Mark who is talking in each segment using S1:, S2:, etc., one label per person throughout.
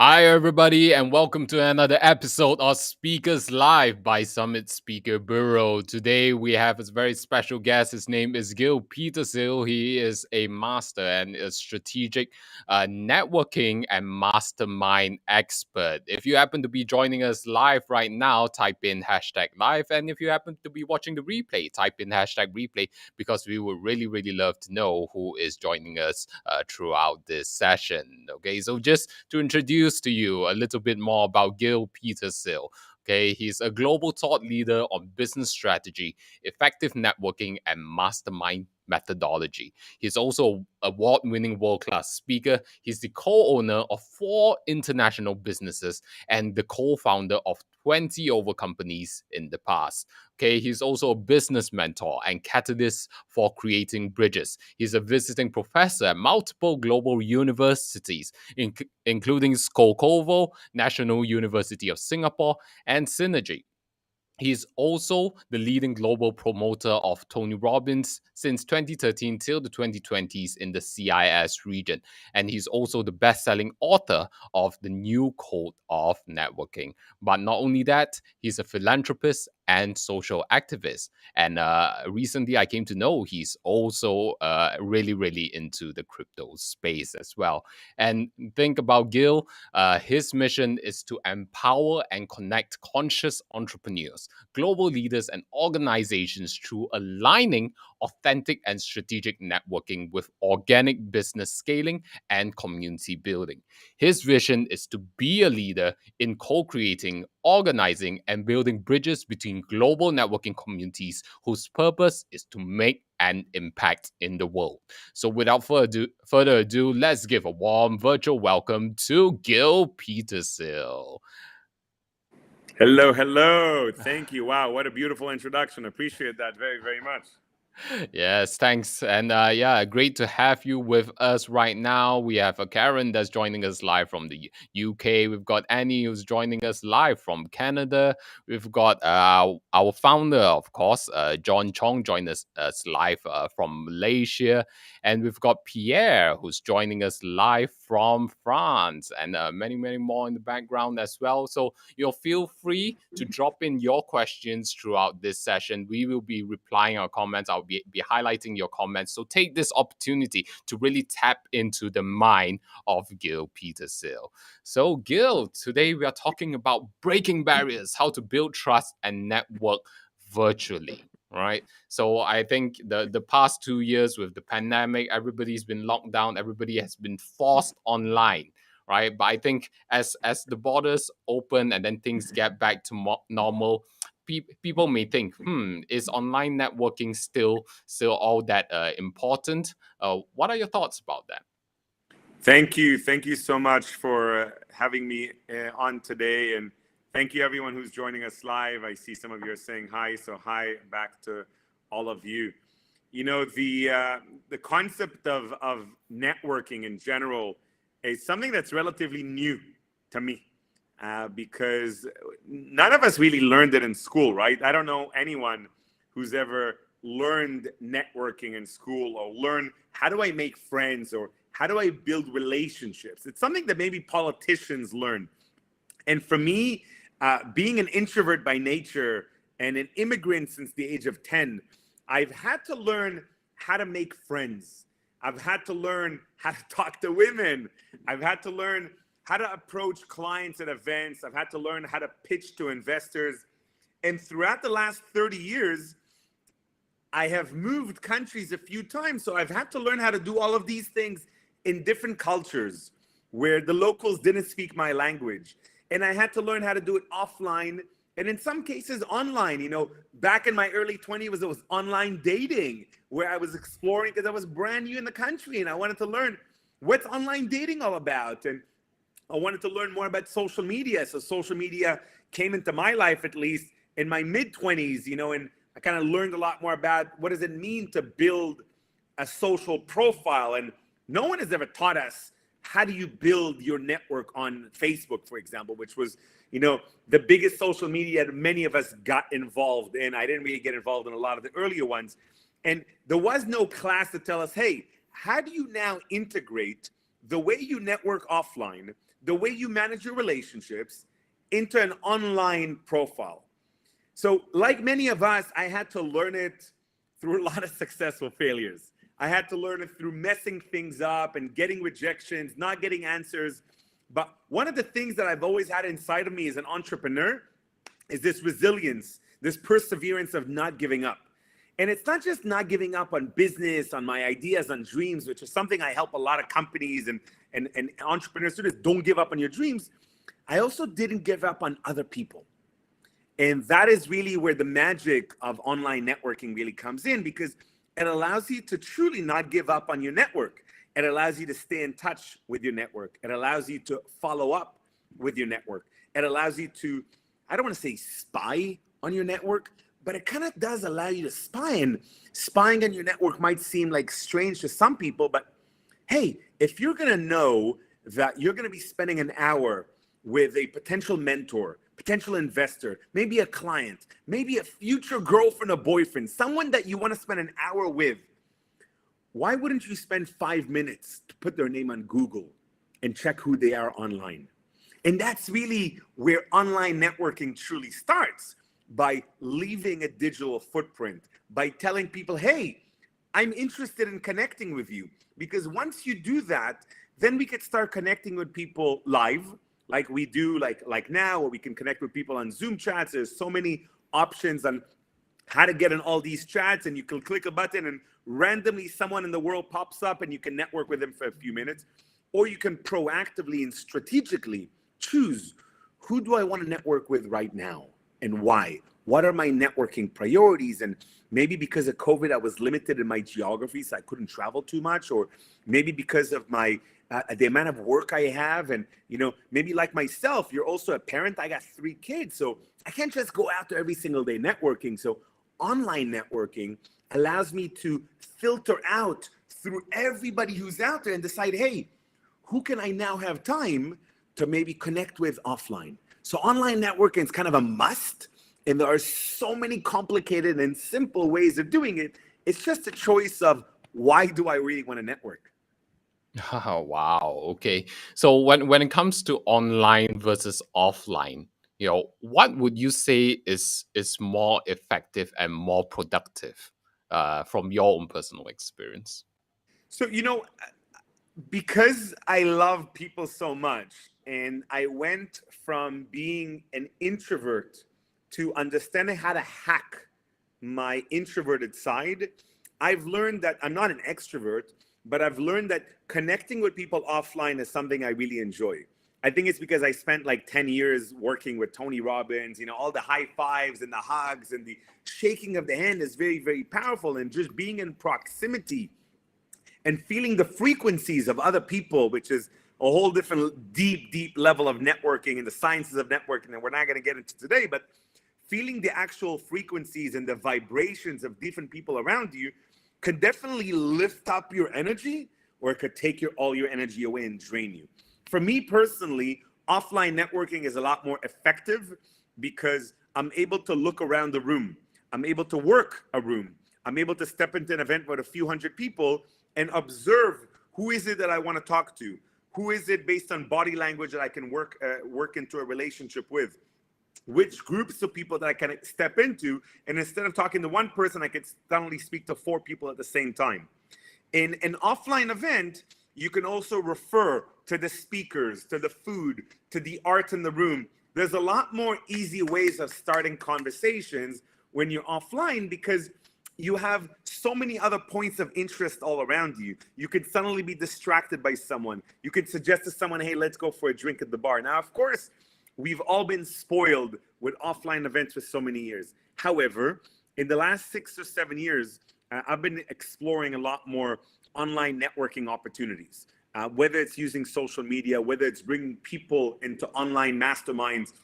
S1: Hi, everybody, and welcome to another episode of Speakers Live by Summit Speaker Bureau. Today, we have a very special guest. His name is Gil Petersil. He is a master and a strategic networking and mastermind expert. If you happen to be joining us live right now, type in hashtag live. And if you happen to be watching the replay, type in hashtag replay because we would really, really love to know who is joining us throughout this session. Okay, so just to introduce to you a little bit more about Gil Petersil. Okay, he's a global thought leader on business strategy, effective networking, and mastermind methodology. He's also an award-winning world-class speaker. He's the co-owner of 4 international businesses and the co-founder of 20 over companies in the past. Okay, he's also a business mentor and catalyst for creating bridges. He's a visiting professor at multiple global universities, including Skolkovo, National University of Singapore, and Synergy. He's also the leading global promoter of Tony Robbins since 2013 till the 2020s in the CIS region. And he's also the best-selling author of The New Code of Networking. But not only that, he's a philanthropist and social activist. And recently I came to know he's also really, really into the crypto space as well. And think about Gil. His mission is to empower and connect conscious entrepreneurs, global leaders, and organizations through aligning authentic and strategic networking with organic business scaling and community building. His vision is to be a leader in co creating, organizing, and building bridges between global networking communities whose purpose is to make an impact in the world. So, without further ado, let's give a warm virtual welcome to Gil Petersil.
S2: Hello. Thank you. Wow, what a beautiful introduction. Appreciate that very, very much.
S1: Yes, thanks. And yeah, great to have you with us right now. We have Karen that's joining us live from the UK. We've got Annie who's joining us live from Canada. We've got our founder, of course, John Chong, joining us live from Malaysia. And we've got Pierre who's joining us live from France, and many, many more in the background as well. So feel free to drop in your questions throughout this session. We will be replying our comments. I'll be highlighting your comments. So take this opportunity to really tap into the mind of Gil Petersil. So Gil, today we are talking about breaking barriers, how to build trust and network virtually. Right. So I think the past 2 years with the pandemic, everybody's been locked down, everybody has been forced online. Right. But I think as the borders open and then things get back to normal, people may think, is online networking still all that important? What are your thoughts about that?
S2: Thank you so much for having me on today, and thank you everyone who's joining us live. I see some of you are saying hi, so hi back to all of you. You know, the concept of networking in general is something that's relatively new to me. Because none of us really learned it in school, right? I don't know anyone who's ever learned networking in school or learned how do I make friends or how do I build relationships. It's something that maybe politicians learn. And for me, being an introvert by nature and an immigrant since the age of 10, I've had to learn how to make friends. I've had to learn how to talk to women. I've had to learn how to approach clients at events. I've had to learn how to pitch to investors. And throughout the last 30 years, I have moved countries a few times. So I've had to learn how to do all of these things in different cultures where the locals didn't speak my language. And I had to learn how to do it offline and in some cases online. You know, back in my early 20s, it was online dating where I was exploring because I was brand new in the country and I wanted to learn what's online dating all about. And I wanted to learn more about social media. So social media came into my life, at least in my mid-20s, you know, and I kind of learned a lot more about what does it mean to build a social profile. And no one has ever taught us how do you build your network on Facebook, for example, which was, you know, the biggest social media that many of us got involved in. I didn't really get involved in a lot of the earlier ones. And there was no class to tell us, hey, how do you now integrate the way you network offline the way you manage your relationships into an online profile. So, like many of us, I had to learn it through a lot of successful failures. I had to learn it through messing things up and getting rejections, not getting answers. But one of the things that I've always had inside of me as an entrepreneur is this resilience, this perseverance of not giving up. And it's not just not giving up on business, on my ideas, on dreams, which is something I help a lot of companies and entrepreneurs do. Don't give up on your dreams. I also didn't give up on other people. And that is really where the magic of online networking really comes in, because it allows you to truly not give up on your network. It allows you to stay in touch with your network. It allows you to follow up with your network. It allows you to, I don't want to say spy on your network, but it kind of does allow you to spy. And spying on your network might seem like strange to some people, but hey, if you're going to know that you're going to be spending an hour with a potential mentor, potential investor, maybe a client, maybe a future girlfriend or boyfriend, someone that you want to spend an hour with, why wouldn't you spend 5 minutes to put their name on Google and check who they are online? And that's really where online networking truly starts, by leaving a digital footprint, by telling people, hey, I'm interested in connecting with you. Because once you do that, then we could start connecting with people live, like we do like now, or we can connect with people on Zoom chats. There's so many options on how to get in all these chats, and you can click a button and randomly someone in the world pops up and you can network with them for a few minutes. Or you can proactively and strategically choose, who do I want to network with right now and why? What are my networking priorities? And maybe because of COVID, I was limited in my geography, so I couldn't travel too much. Or maybe because of my the amount of work I have. And, you know, maybe like myself, you're also a parent. I got 3 kids, so I can't just go out there every single day networking. So online networking allows me to filter out through everybody who's out there and decide, hey, who can I now have time to maybe connect with offline? So online networking is kind of a must. And there are so many complicated and simple ways of doing it. It's just a choice of, why do I really want to network?
S1: Oh, wow. Okay. So when it comes to online versus offline, what would you say is more effective and more productive, from your own personal experience?
S2: So, because I love people so much, and I went from being an introvert to understanding how to hack my introverted side, I've learned that I'm not an extrovert, but I've learned that connecting with people offline is something I really enjoy. I think it's because I spent like 10 years working with Tony Robbins, all the high fives and the hugs and the shaking of the hand is very, very powerful. And just being in proximity and feeling the frequencies of other people, which is a whole different deep level of networking and the sciences of networking that we're not going to get into today, but feeling the actual frequencies and the vibrations of different people around you could definitely lift up your energy, or it could take all your energy away and drain you. For me personally, offline networking is a lot more effective because I'm able to look around the room. I'm able to work a room. I'm able to step into an event with a few hundred people and observe, who is it that I want to talk to? Who is it based on body language that I can work into a relationship with? Which groups of people that I can step into, and instead of talking to one person, I could suddenly speak to 4 people at the same time. In an offline event, you can also refer to the speakers, to the food, to the art in the room. There's a lot more easy ways of starting conversations when you're offline, because you have so many other points of interest all around you. You could suddenly be distracted by someone. You could suggest to someone, hey, let's go for a drink at the bar. Now, of course, we've all been spoiled with offline events for so many years. However, in the last 6 or 7 years, I've been exploring a lot more online networking opportunities, whether it's using social media, whether it's bringing people into online masterminds,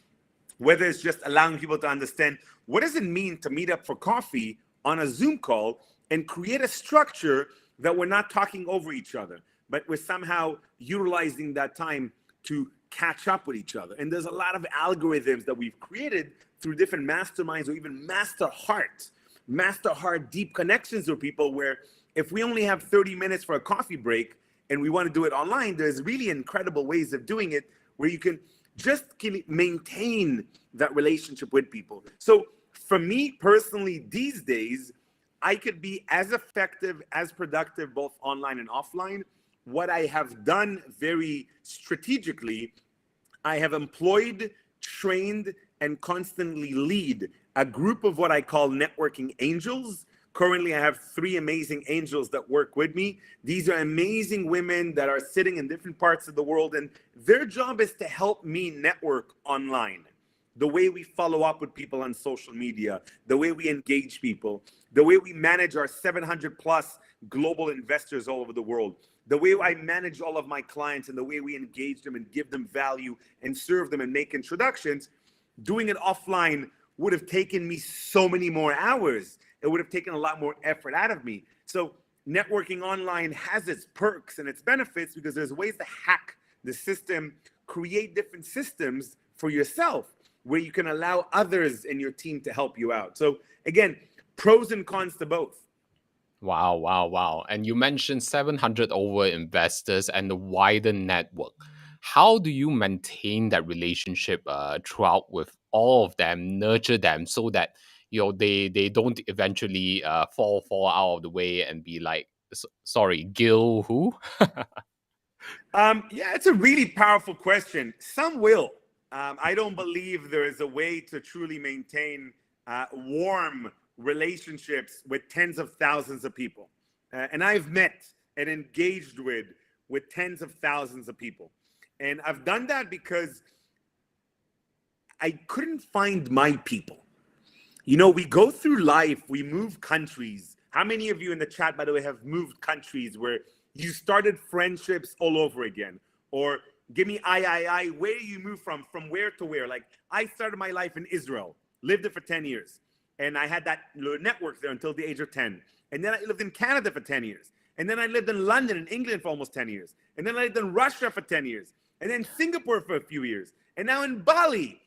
S2: whether it's just allowing people to understand, what does it mean to meet up for coffee on a Zoom call and create a structure that we're not talking over each other, but we're somehow utilizing that time to catch up with each other. And there's a lot of algorithms that we've created through different masterminds, or even master heart deep connections with people, where if we only have 30 minutes for a coffee break and we want to do it online, there's really incredible ways of doing it where you can just maintain that relationship with people. So for me personally, these days, I could be as effective, as productive, both online and offline. What I have done very strategically, I have employed, trained, and constantly lead a group of what I call networking angels. Currently, I have 3 amazing angels that work with me. These are amazing women that are sitting in different parts of the world, and their job is to help me network online. The way we follow up with people on social media, the way we engage people, the way we manage our 700 plus global investors all over the world, the way I manage all of my clients, and the way we engage them and give them value and serve them and make introductions. Doing it offline would have taken me so many more hours. It would have taken a lot more effort out of me. So networking online has its perks and its benefits because there's ways to hack the system, create different systems for yourself where you can allow others in your team to help you out. So again, pros and cons to both.
S1: Wow, wow, wow. And you mentioned 700 over investors and the wider network. How do you maintain that relationship throughout with all of them, nurture them so that they don't eventually fall out of the way and be like, sorry, Gil who?
S2: Yeah, it's a really powerful question. Some will. I don't believe there is a way to truly maintain warm relationships with tens of thousands of people. And I've met and engaged with tens of thousands of people. And I've done that because I couldn't find my people. You know, we go through life, we move countries. How many of you in the chat, by the way, have moved countries where you started friendships all over again? Or give me where do you move from where to where? Like, I started my life in Israel, lived there for 10 years. And I had that network there until the age of 10. And then I lived in Canada for 10 years. And then I lived in London and England for almost 10 years. And then I lived in Russia for 10 years. And then Singapore for a few years. And now in Bali.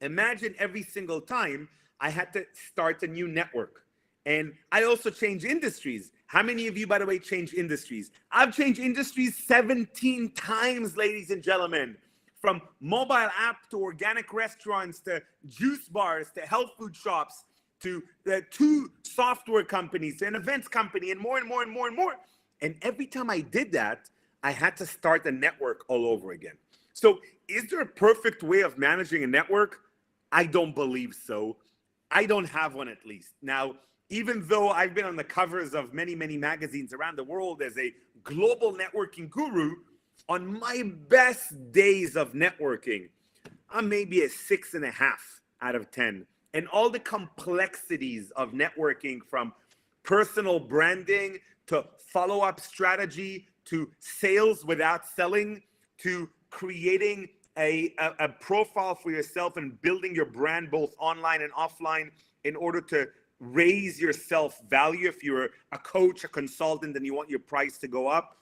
S2: Imagine every single time I had to start a new network. And I also change industries. How many of you, by the way, change industries? I've changed industries 17 times, ladies and gentlemen. From mobile app to organic restaurants to juice bars to health food shops to the 2 software companies to an events company and more and more and more and more. And every time I did that, I had to start a network all over again. So is there a perfect way of managing a network? I don't believe so. I don't have one, at least. Now, even though I've been on the covers of many, many magazines around the world as a global networking guru, on my best days of networking, I'm maybe a 6.5 out of 10. And all the complexities of networking, from personal branding to follow-up strategy to sales without selling to creating a profile for yourself and building your brand both online and offline in order to raise your self-value if you're a coach, a consultant, and you want your price to go up,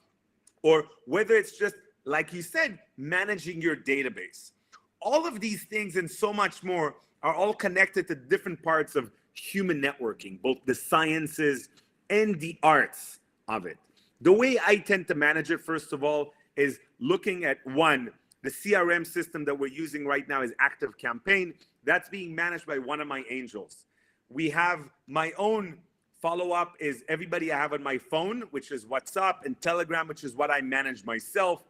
S2: or whether it's just, like you said, managing your database. All of these things and so much more are all connected to different parts of human networking, both the sciences and the arts of it. The way I tend to manage it, first of all, is looking at the CRM system that we're using right now is Active Campaign. That's being managed by one of my angels. We have my own follow-up is everybody I have on my phone, which is WhatsApp, and Telegram, which is what I manage myself.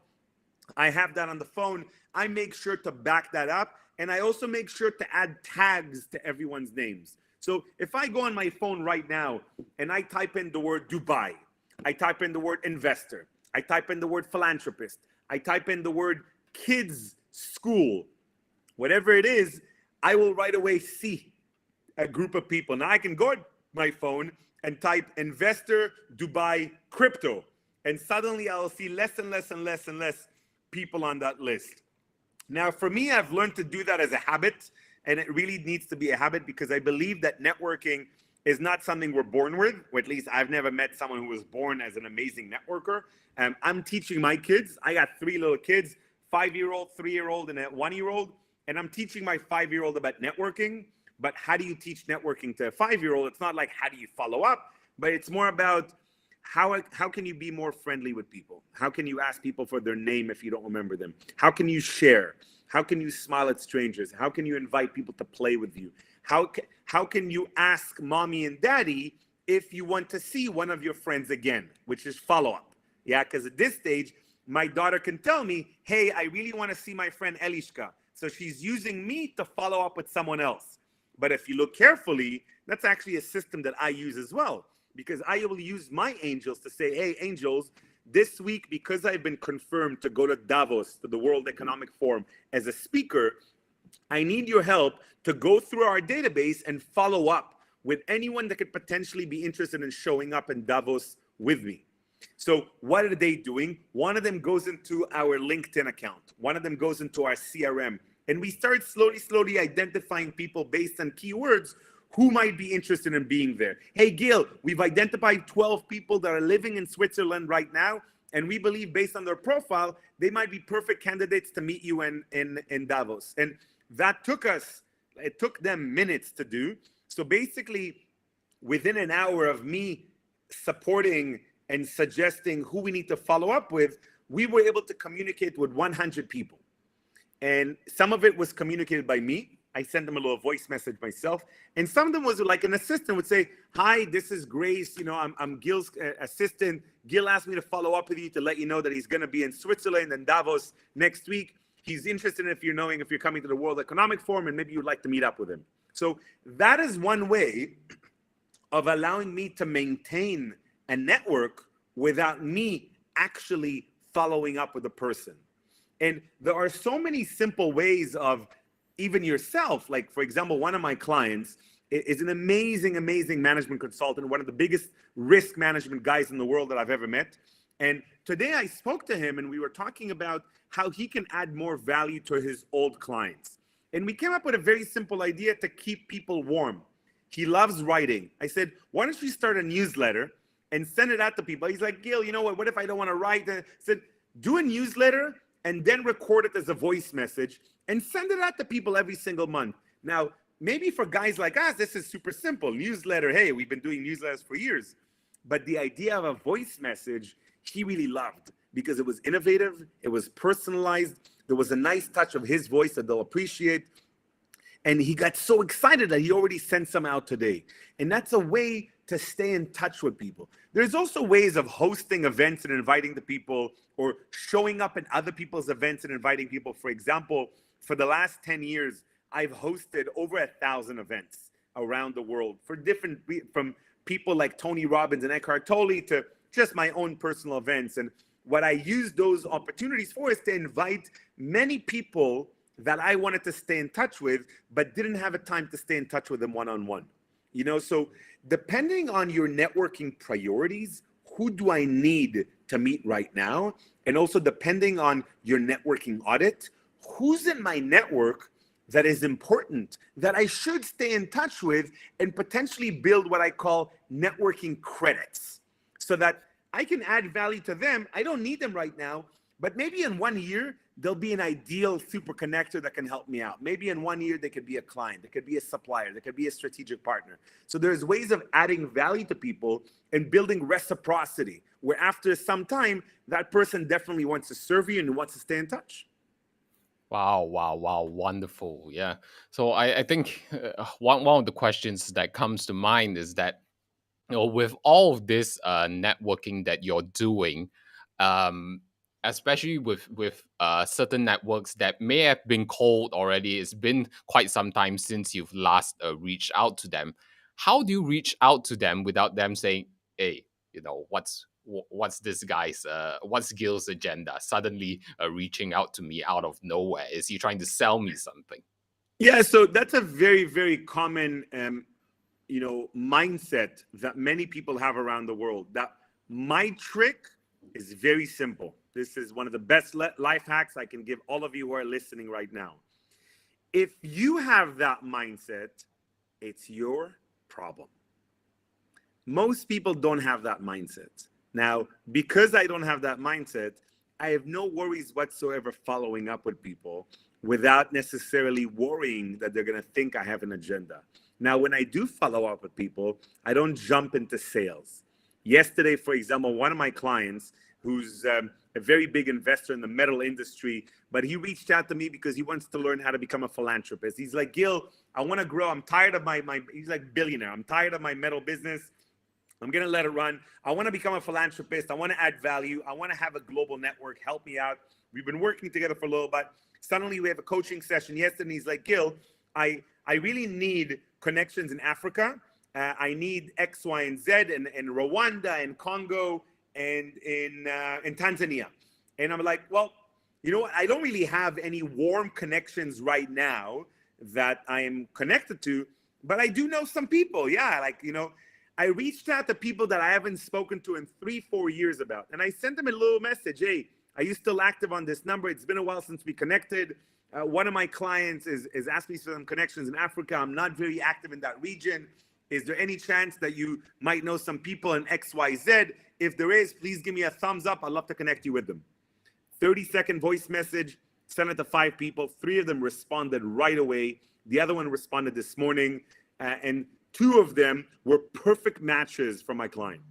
S2: I have that on the phone. I make sure to back that up. And I also make sure to add tags to everyone's names. So if I go on my phone right now and I type in the word Dubai, I type in the word investor, I type in the word philanthropist, I type in the word kids school, whatever it is, I will right away see a group of people. Now I can go on my phone and type investor, Dubai, crypto, and suddenly I'll see less and less and less and less people on that list. Now, for me, I've learned to do that as a habit, and it really needs to be a habit because I believe that networking is not something we're born with, or at least I've never met someone who was born as an amazing networker. I'm teaching my kids. I got 3 little kids, 5-year-old, 3-year-old, and a 1-year-old, and I'm teaching my 5-year-old about networking. But how do you teach networking to a 5-year-old? It's not like how do you follow up, but it's more about how can you be more friendly with people? How can you ask people for their name if you don't remember them? How can you share? How can you smile at strangers? How can you invite people to play with you? How can you ask mommy and daddy if you want to see one of your friends again, which is follow up? Yeah, because at this stage, my daughter can tell me, hey, I really want to see my friend Elishka. So she's using me to follow up with someone else. But if you look carefully, that's actually a system that I use as well, because I will use my angels to say, hey, angels, this week, because I've been confirmed to go to Davos, to the World Economic Forum as a speaker, I need your help to go through our database and follow up with anyone that could potentially be interested in showing up in Davos with me. So what are they doing? One of them goes into our LinkedIn account. One of them goes into our CRM. And we start slowly identifying people based on keywords who might be interested in being there. Hey, Gil, we've identified 12 people that are living in Switzerland right now, and we believe based on their profile, they might be perfect candidates to meet you in Davos. And that it took them minutes to do. So basically, within an hour of me supporting and suggesting who we need to follow up with, we were able to communicate with 100 people. And some of it was communicated by me. I sent them a little voice message myself. And some of them was like an assistant would say, hi, this is Grace. You know, I'm Gil's assistant. Gil asked me to follow up with you to let you know that he's going to be in Switzerland and Davos next week. He's interested in if you're coming to the World Economic Forum and maybe you'd like to meet up with him. So that is one way of allowing me to maintain a network without me actually following up with the person. And there are so many simple ways of even yourself. Like, for example, one of my clients is an amazing management consultant, one of the biggest risk management guys in the world that I've ever met. And today I spoke to him and we were talking about how he can add more value to his old clients. And we came up with a very simple idea to keep people warm. He loves writing. I said, why don't you start a newsletter and send it out to people? He's like, Gil, you know what if I don't want to write? I said, do a newsletter and then record it as a voice message and send it out to people every single month. Now, maybe for guys like us, this is super simple. Newsletter, hey, we've been doing newsletters for years. But the idea of a voice message, he really loved because it was innovative, it was personalized, there was a nice touch of his voice that they'll appreciate. And he got so excited that he already sent some out today. And that's a way to stay in touch with people. There's also ways of hosting events and inviting the people, or showing up at other people's events and inviting people. For example, for the last 10 years, I've hosted over 1,000 events around the world from people like Tony Robbins and Eckhart Tolle to just my own personal events. And what I use those opportunities for is to invite many people that I wanted to stay in touch with, but didn't have a time to stay in touch with them one-on-one. You know, so depending on your networking priorities, who do I need to meet right now? And also depending on your networking audit, who's in my network that is important, that I should stay in touch with and potentially build what I call networking credits so that I can add value to them. I don't need them right now, but maybe in 1 year, there'll be an ideal super connector that can help me out. Maybe in 1 year, they could be a client, they could be a supplier, they could be a strategic partner. So there's ways of adding value to people and building reciprocity, where after some time, that person definitely wants to serve you and wants to stay in touch.
S1: Wow, wonderful. Yeah. So I think one of the questions that comes to mind is that, with all of this networking that you're doing, um, especially with certain networks that may have been cold already, it's been quite some time since you've last reached out to them. How do you reach out to them without them saying, "Hey, what's this guy's what's Gil's agenda? Suddenly reaching out to me out of nowhere. Is he trying to sell me something?"
S2: Yeah, so that's a very common mindset that many people have around the world. That my trick is very simple. This is one of the best life hacks I can give all of you who are listening right now. If you have that mindset, it's your problem. Most people don't have that mindset. Now, because I don't have that mindset, I have no worries whatsoever following up with people without necessarily worrying that they're going to think I have an agenda. Now, when I do follow up with people, I don't jump into sales. Yesterday, for example, one of my clients who's a very big investor in the metal industry, but he reached out to me because he wants to learn how to become a philanthropist. He's like, Gil, I want to grow. I'm tired of my he's like billionaire. I'm tired of my metal business. I'm going to let it run. I want to become a philanthropist. I want to add value. I want to have a global network. Help me out. We've been working together for a little bit. Suddenly we have a coaching session yesterday. And he's like, Gil, I really need connections in Africa. I need X, Y, and Z in Rwanda and Congo and in Tanzania. And I'm like, well, you know what? I don't really have any warm connections right now that I am connected to, but I do know some people. Yeah, like, you know, I reached out to people that I haven't spoken to in 3-4 years about. And I sent them a little message. Hey, are you still active on this number? It's been a while since we connected. One of my clients is asking me for some connections in Africa. I'm not very active in that region. Is there any chance that you might know some people in XYZ? If there is, please give me a thumbs up. I'd love to connect you with them. 30-second voice message, sent it to 5 people. 3 of them responded right away. The other one responded this morning. And 2 of them were perfect matches for my client.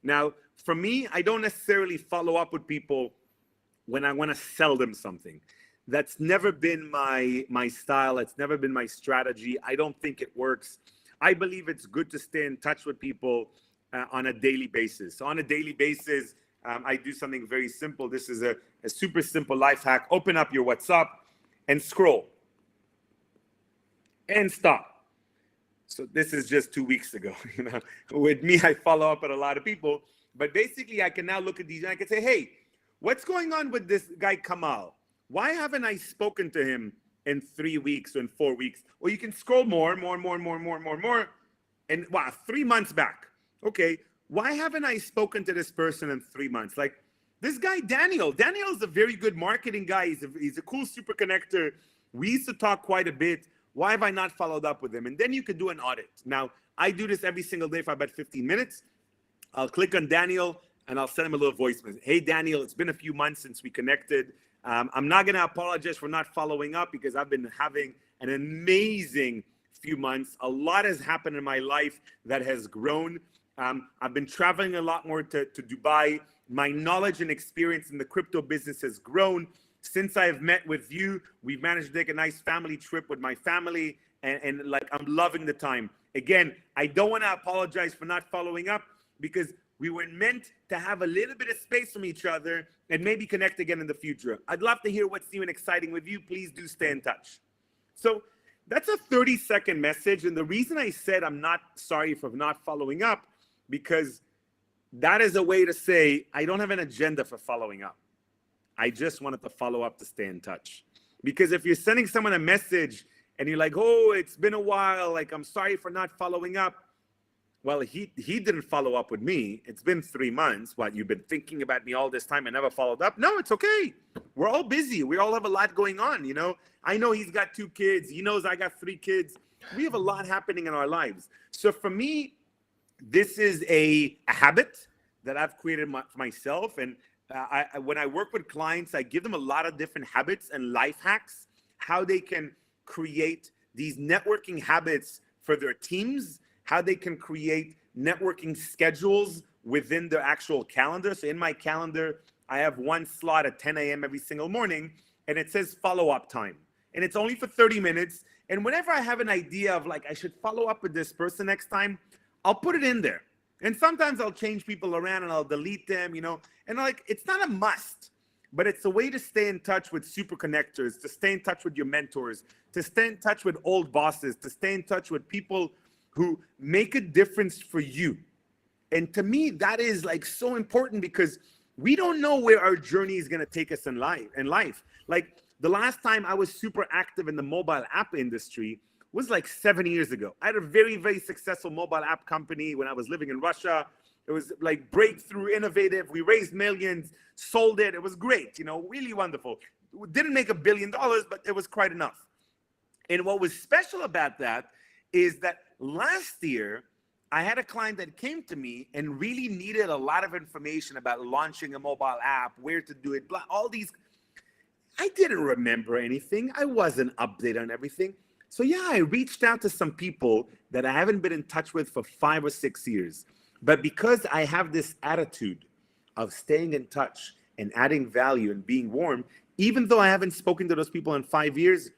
S2: Now, for me, I don't necessarily follow up with people when I want to sell them something. That's never been my style. It's never been my strategy. I don't think it works. I believe it's good to stay in touch with people on a daily basis. So on a daily basis, I do something very simple. This is a super simple life hack. Open up your WhatsApp and scroll and stop. So this is just 2 weeks ago. You know, with me, I follow up with a lot of people, but basically I can now look at these and I can say, hey, what's going on with this guy Kamal? Why haven't I spoken to him in 3 weeks or in 4 weeks? Well, you can scroll more, and wow, 3 months back. Okay, why haven't I spoken to this person in 3 months? Like this guy, Daniel. Daniel's a very good marketing guy. He's a cool super connector. We used to talk quite a bit. Why have I not followed up with him? And then you could do an audit. Now, I do this every single day for about 15 minutes. I'll click on Daniel and I'll send him a little voice message. Hey, Daniel, it's been a few months since we connected. I'm not going to apologize for not following up because I've been having an amazing few months. A lot has happened in my life that has grown. I've been traveling a lot more to Dubai. My knowledge and experience in the crypto business has grown. Since I've met with you, we've managed to take a nice family trip with my family, and like I'm loving the time. Again, I don't want to apologize for not following up because we were meant to have a little bit of space from each other and maybe connect again in the future. I'd love to hear what's new and exciting with you. Please do stay in touch. So that's a 30-second message. And the reason I said I'm not sorry for not following up, because that is a way to say I don't have an agenda for following up. I just wanted to follow up to stay in touch. Because if you're sending someone a message and you're like, oh, it's been a while, like I'm sorry for not following up. Well, he didn't follow up with me. It's been 3 months. What, you've been thinking about me all this time and never followed up? No, it's okay. We're all busy. We all have a lot going on, you know. I know he's got 2 kids. He knows I got 3 kids. We have a lot happening in our lives. So for me, this is a habit that I've created for myself. And when I work with clients, I give them a lot of different habits and life hacks, how they can create these networking habits for their teams, how they can create networking schedules within their actual calendar. So in my calendar, I have one slot at 10 a.m. every single morning, and it says follow-up time. And it's only for 30 minutes. And whenever I have an idea of like, I should follow up with this person next time, I'll put it in there. And sometimes I'll change people around and I'll delete them, you know. And like, it's not a must, but it's a way to stay in touch with super connectors, to stay in touch with your mentors, to stay in touch with old bosses, to stay in touch with people who make a difference for you. And to me, that is like so important because we don't know where our journey is going to take us in life. Like the last time I was super active in the mobile app industry was like 7 years ago. I had a very, very successful mobile app company when I was living in Russia. It was like breakthrough, innovative. We raised millions, sold it. It was great, you know, really wonderful. We didn't make $1 billion, but it was quite enough. And what was special about that is that last year, I had a client that came to me and really needed a lot of information about launching a mobile app, where to do it, blah, all these. I didn't remember anything. I wasn't updated on everything. So yeah, I reached out to some people that I haven't been in touch with for 5 or 6 years. But because I have this attitude of staying in touch and adding value and being warm, even though I haven't spoken to those people in 5 years,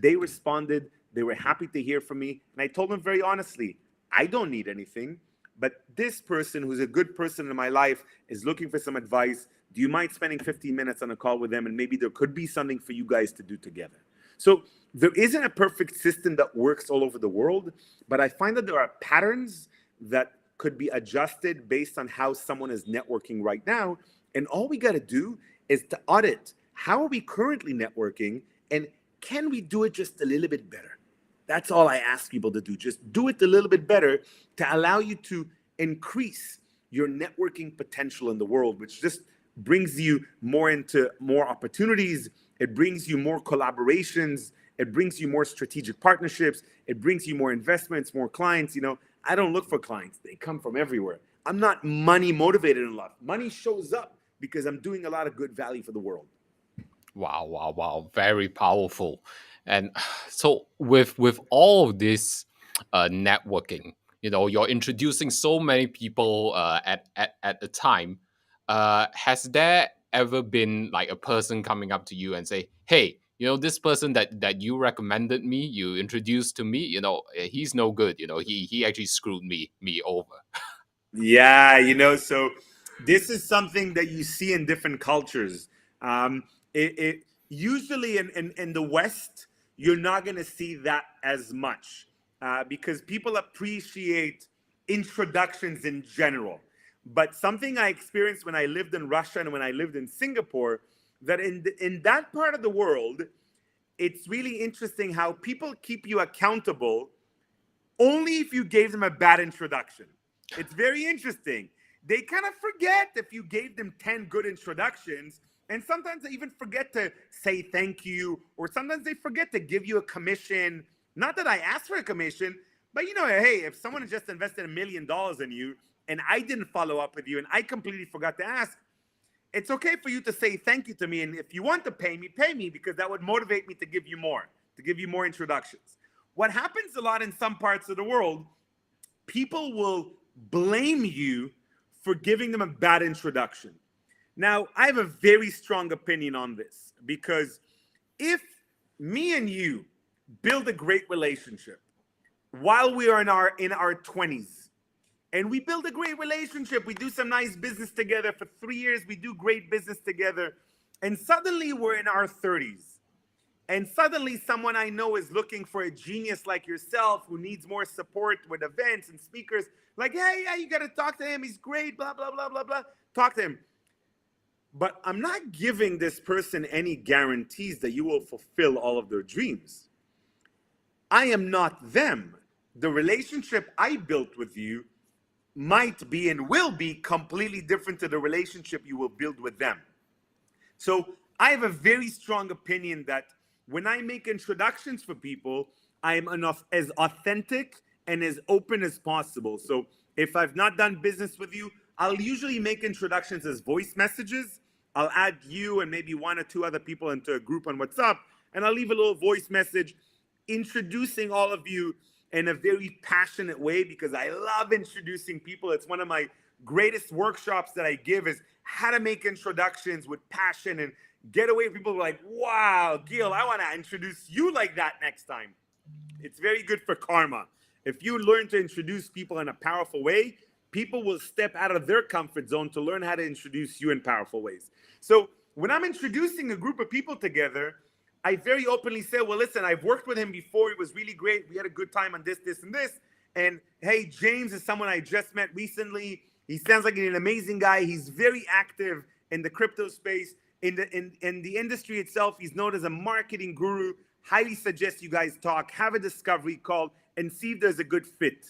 S2: they responded. They were happy to hear from me. And I told them very honestly, I don't need anything, but this person who's a good person in my life is looking for some advice. Do you mind spending 15 minutes on a call with them? And maybe there could be something for you guys to do together. So there isn't a perfect system that works all over the world, but I find that there are patterns that could be adjusted based on how someone is networking right now. And all we got to do is to audit how are we currently networking and can we do it just a little bit better? That's all I ask people to do. Just do it a little bit better to allow you to increase your networking potential in the world, which just brings you more into more opportunities. It brings you more collaborations. It brings you more strategic partnerships. It brings you more investments, more clients. You know, I don't look for clients. They come from everywhere. I'm not money motivated enough. Money shows up because I'm doing a lot of good value for the world.
S1: Wow, wow, wow. Very powerful. And so with all of this networking, you know, you're introducing so many people at a time. Has there ever been like a person coming up to you and say, hey, you know, this person that you recommended me, you introduced to me, you know, he's no good. You know, he actually screwed me over.
S2: Yeah, you know, so this is something that you see in different cultures. It usually in the West, you're not going to see that as much because people appreciate introductions in general. But something I experienced when I lived in Russia and when I lived in Singapore, that in that part of the world, it's really interesting how people keep you accountable only if you gave them a bad introduction. It's very interesting. They kind of forget if you gave them 10 good introductions, and sometimes they even forget to say thank you, or sometimes they forget to give you a commission. Not that I asked for a commission, but you know, hey, if someone has just invested $1 million in you and I didn't follow up with you and I completely forgot to ask, it's okay for you to say thank you to me. And if you want to pay me because that would motivate me to give you more introductions. What happens a lot in some parts of the world, people will blame you for giving them a bad introduction. Now, I have a very strong opinion on this because if me and you build a great relationship while we are in our 20s and we build a great relationship, we do some nice business together for 3 years, we do great business together, and suddenly we're in our 30s. And suddenly someone I know is looking for a genius like yourself who needs more support with events and speakers. Like, hey, yeah, you got to talk to him. He's great, blah, blah, blah, blah, blah. Talk to him. But I'm not giving this person any guarantees that you will fulfill all of their dreams. I am not them. The relationship I built with you might be and will be completely different to the relationship you will build with them. So I have a very strong opinion that when I make introductions for people, I am as authentic and as open as possible. So if I've not done business with you, I'll usually make introductions as voice messages. I'll add you and maybe one or two other people into a group on WhatsApp, and I'll leave a little voice message introducing all of you in a very passionate way because I love introducing people. It's one of my greatest workshops that I give is how to make introductions with passion and get away from people who are like, wow, Gil, I want to introduce you like that next time. It's very good for karma. If you learn to introduce people in a powerful way, people will step out of their comfort zone to learn how to introduce you in powerful ways. So when I'm introducing a group of people together, I very openly say, well, listen, I've worked with him before. It was really great. We had a good time on this, this, and this. And hey, James is someone I just met recently. He sounds like an amazing guy. He's very active in the crypto space. In the industry itself, he's known as a marketing guru. Highly suggest you guys talk, have a discovery call, and see if there's a good fit.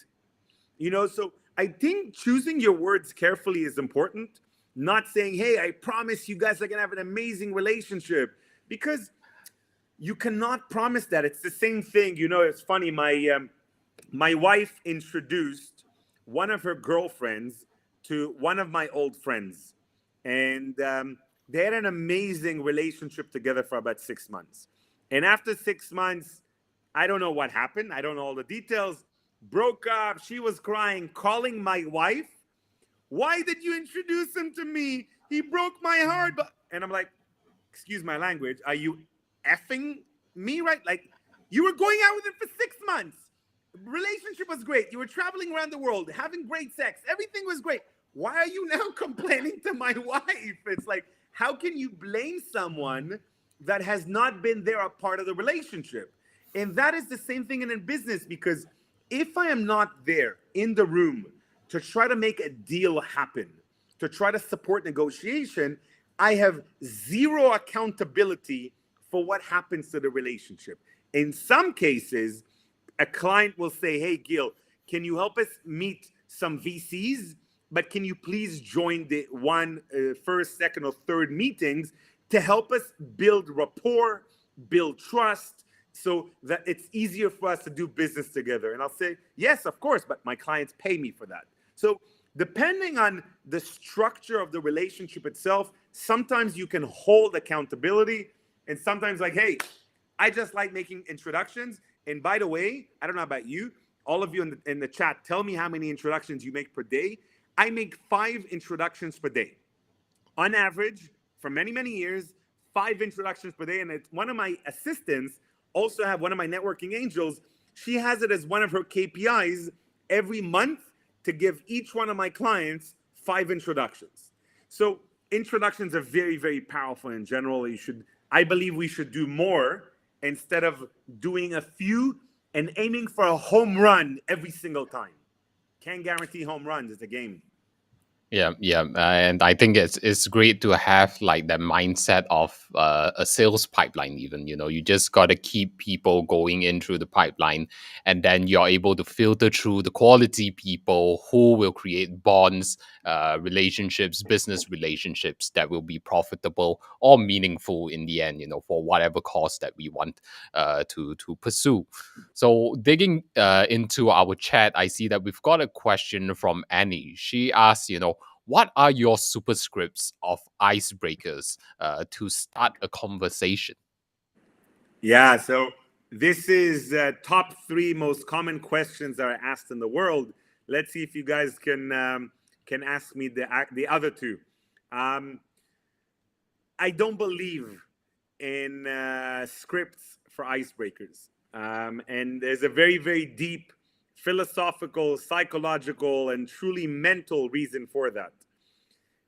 S2: You know, so I think choosing your words carefully is important. Not saying, hey, I promise you guys are going to have an amazing relationship. Because you cannot promise that. It's the same thing. You know, it's funny. My wife introduced one of her girlfriends to one of my old friends. And they had an amazing relationship together for about 6 months. And after 6 months, I don't know what happened. I don't know all the details. Broke up. She was crying, calling my wife. Why did you introduce him to me? He broke my heart. And I'm like, excuse my language, are you effing me, right? Like, you were going out with him for 6 months. Relationship was great. You were traveling around the world, having great sex. Everything was great. Why are you now complaining to my wife? It's like, how can you blame someone that has not been there a part of the relationship? And that is the same thing in business, because if I am not there in the room to try to make a deal happen, to try to support negotiation, I have zero accountability for what happens to the relationship. In some cases, a client will say, hey, Gil, can you help us meet some VCs? But can you please join the first, second, or third meetings to help us build rapport, build trust, so that it's easier for us to do business together? And I'll say, yes, of course, but my clients pay me for that. So depending on the structure of the relationship itself, sometimes you can hold accountability, and sometimes like, hey, I just like making introductions. And by the way, I don't know about you, all of you in the chat, tell me how many introductions you make per day. I make 5 introductions per day. On average, for many, many years, 5 introductions per day. And it's one of my assistants, also have one of my networking angels. She has it as one of her KPIs every month to give each one of my clients 5 introductions. So introductions are very, very powerful in general. I believe we should do more instead of doing a few and aiming for a home run every single time. Can't guarantee home runs. It's a game.
S1: Yeah, yeah, and I think it's great to have like that mindset of a sales pipeline. Even you just got to keep people going in through the pipeline, and then you're able to filter through the quality people who will create bonds, relationships, business relationships that will be profitable or meaningful in the end. For whatever cause that we want to pursue. So digging into our chat, I see that we've got a question from Annie. She asks, what are your superscripts of icebreakers to start a conversation?
S2: Yeah, so this is top 3 most common questions that are asked in the world. Let's see if you guys can ask me the other 2. I don't believe in scripts for icebreakers. And there's a very, very deep philosophical, psychological, and truly mental reason for that.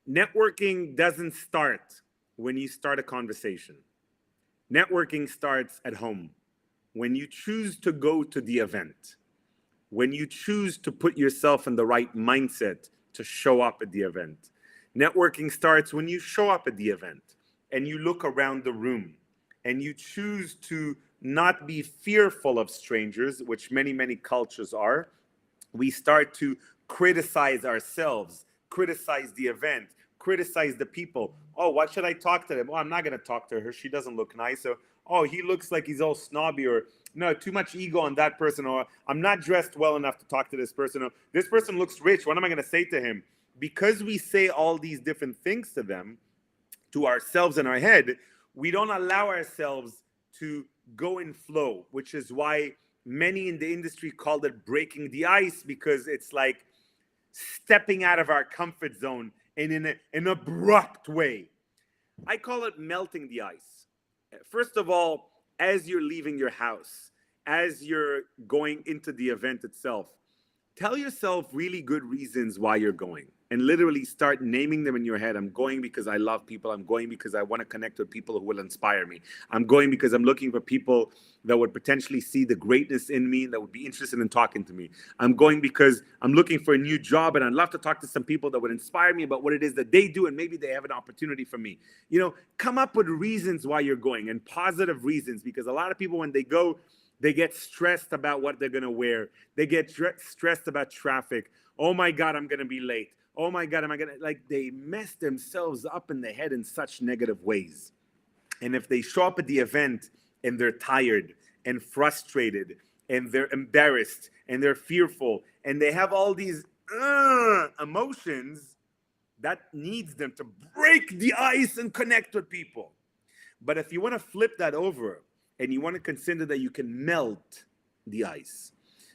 S2: Networking doesn't start when you start a conversation. Networking starts at home. When you choose to go to the event, when you choose to put yourself in the right mindset to show up at the event. Networking starts when you show up at the event and you look around the room and you choose to not be fearful of strangers, which many, many cultures are. We start to criticize ourselves, criticize the event, criticize the people. Oh, why should I talk to them? Oh, I'm not going to talk to her. She doesn't look nice. Or, oh, he looks like he's all snobby. Or, no, too much ego on that person. Or, I'm not dressed well enough to talk to this person. Or, this person looks rich. What am I going to say to him? Because we say all these different things to them, to ourselves in our head, we don't allow ourselves to go in flow, which is why many in the industry called it breaking the ice, because it's like stepping out of our comfort zone and in an abrupt way. I call it melting the ice. First of all, as you're leaving your house, as you're going into the event itself, tell yourself really good reasons why you're going, and literally start naming them in your head. I'm going because I love people. I'm going because I want to connect with people who will inspire me. I'm going because I'm looking for people that would potentially see the greatness in me, that would be interested in talking to me. I'm going because I'm looking for a new job and I'd love to talk to some people that would inspire me about what it is that they do, and maybe they have an opportunity for me. Come up with reasons why you're going, and positive reasons, because a lot of people, when they go, they get stressed about what they're going to wear. They get stressed about traffic. Oh my God, I'm going to be late. Oh my God, am I going to, like, they mess themselves up in the head in such negative ways. And if they show up at the event and they're tired and frustrated and they're embarrassed and they're fearful and they have all these emotions, that needs them to break the ice and connect with people. But if you want to flip that over and you want to consider that you can melt the ice.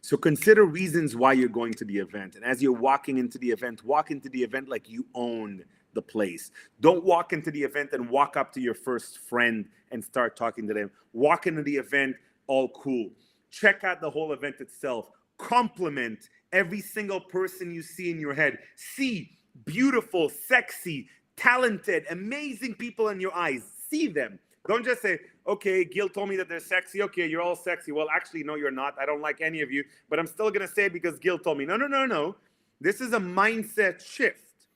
S2: So consider reasons why you're going to the event. And as you're walking into the event, walk into the event like you own the place. Don't walk into the event and walk up to your first friend and start talking to them. Walk into the event all cool. Check out the whole event itself. Compliment every single person you see in your head. See beautiful, sexy, talented, amazing people in your eyes. See them. Don't just say, okay, Gil told me that they're sexy. Okay, you're all sexy. Well, actually, no, you're not. I don't like any of you, but I'm still going to say it because Gil told me. No, no, no, no. This is a mindset shift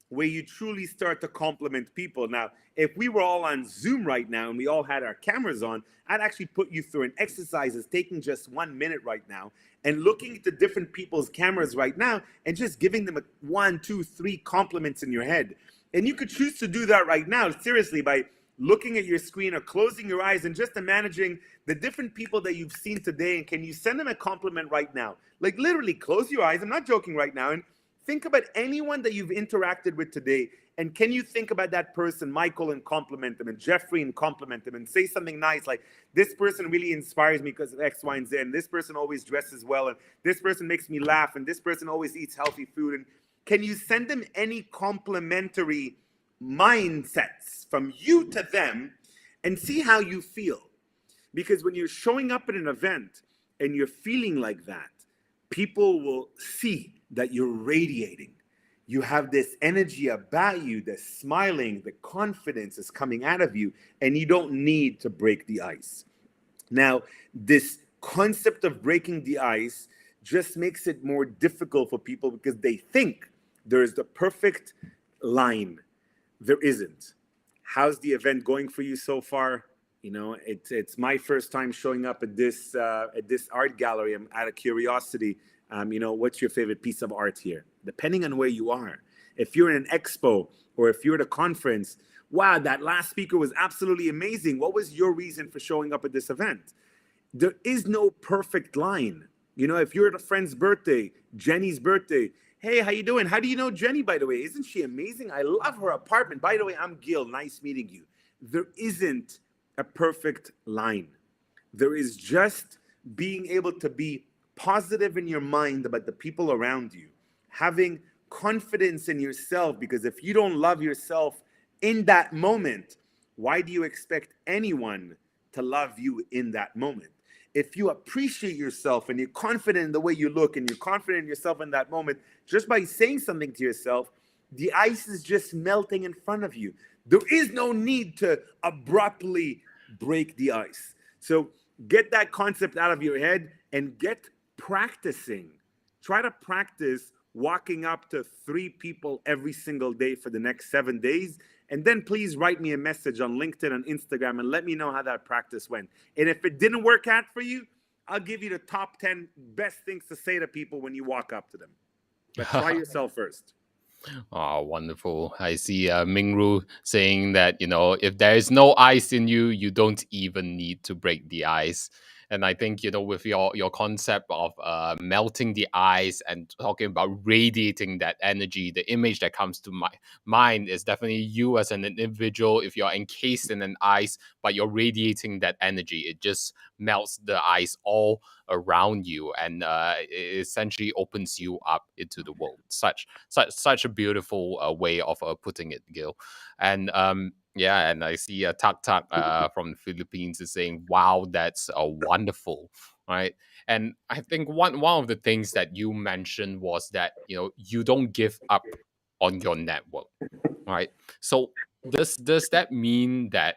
S2: where you truly start to compliment people. Now, if we were all on Zoom right now and we all had our cameras on, I'd actually put you through an exercise that's taking just 1 minute right now and looking at the different people's cameras right now and just giving them a 1, 2, 3 compliments in your head. And you could choose to do that right now, seriously, by looking at your screen or closing your eyes and just imagining the different people that you've seen today. And can you send them a compliment right now? Like literally close your eyes. I'm not joking right now. And think about anyone that you've interacted with today. And can you think about that person, Michael, and compliment them, and Jeffrey, and compliment them, and say something nice like, this person really inspires me because of X, Y, and Z, and this person always dresses well, and this person makes me laugh, and this person always eats healthy food. And can you send them any complimentary mindsets from you to them and see how you feel? Because when you're showing up at an event and you're feeling like that, people will see that you're radiating. You have this energy about you, the smiling, the confidence is coming out of you, and you don't need to break the ice. Now, this concept of breaking the ice just makes it more difficult for people because they think there's the perfect line. There isn't. How's the event going for you so far? You know, it's my first time showing up at this art gallery. I'm out of curiosity. You know, what's your favorite piece of art here? Depending on where you are. If you're in an expo or if you're at a conference, wow, that last speaker was absolutely amazing. What was your reason for showing up at this event? There is no perfect line. You know, if you're at a friend's birthday, Jenny's birthday, hey, how you doing? How do you know Jenny, by the way? Isn't she amazing? I love her apartment. By the way, I'm Gil. Nice meeting you. There isn't a perfect line. There is just being able to be positive in your mind about the people around you, having confidence in yourself, because if you don't love yourself in that moment, why do you expect anyone to love you in that moment? If you appreciate yourself and you're confident in the way you look and you're confident in yourself in that moment, just by saying something to yourself, the ice is just melting in front of you. There is no need to abruptly break the ice. So get that concept out of your head and get practicing. Try to practice walking up to 3 people every single day for the next 7 days. And then please write me a message on LinkedIn and Instagram and let me know how that practice went. And if it didn't work out for you, I'll give you the top 10 best things to say to people when you walk up to them. But try yourself first.
S1: Oh, wonderful. I see Mingru saying that, you know, if there is no ice in you, you don't even need to break the ice. And I think, you know, with your concept of melting the ice and talking about radiating that energy, the image that comes to my mind is definitely you as an individual. If you're encased in an ice, but you're radiating that energy, it just melts the ice all around you, and it essentially opens you up into the world. Such a beautiful way of putting it, Gil. And yeah, and I see Tak Tak from the Philippines is saying, "Wow, that's wonderful." Right, and I think one of the things that you mentioned was that, you know, you don't give up on your network, right? So does that mean that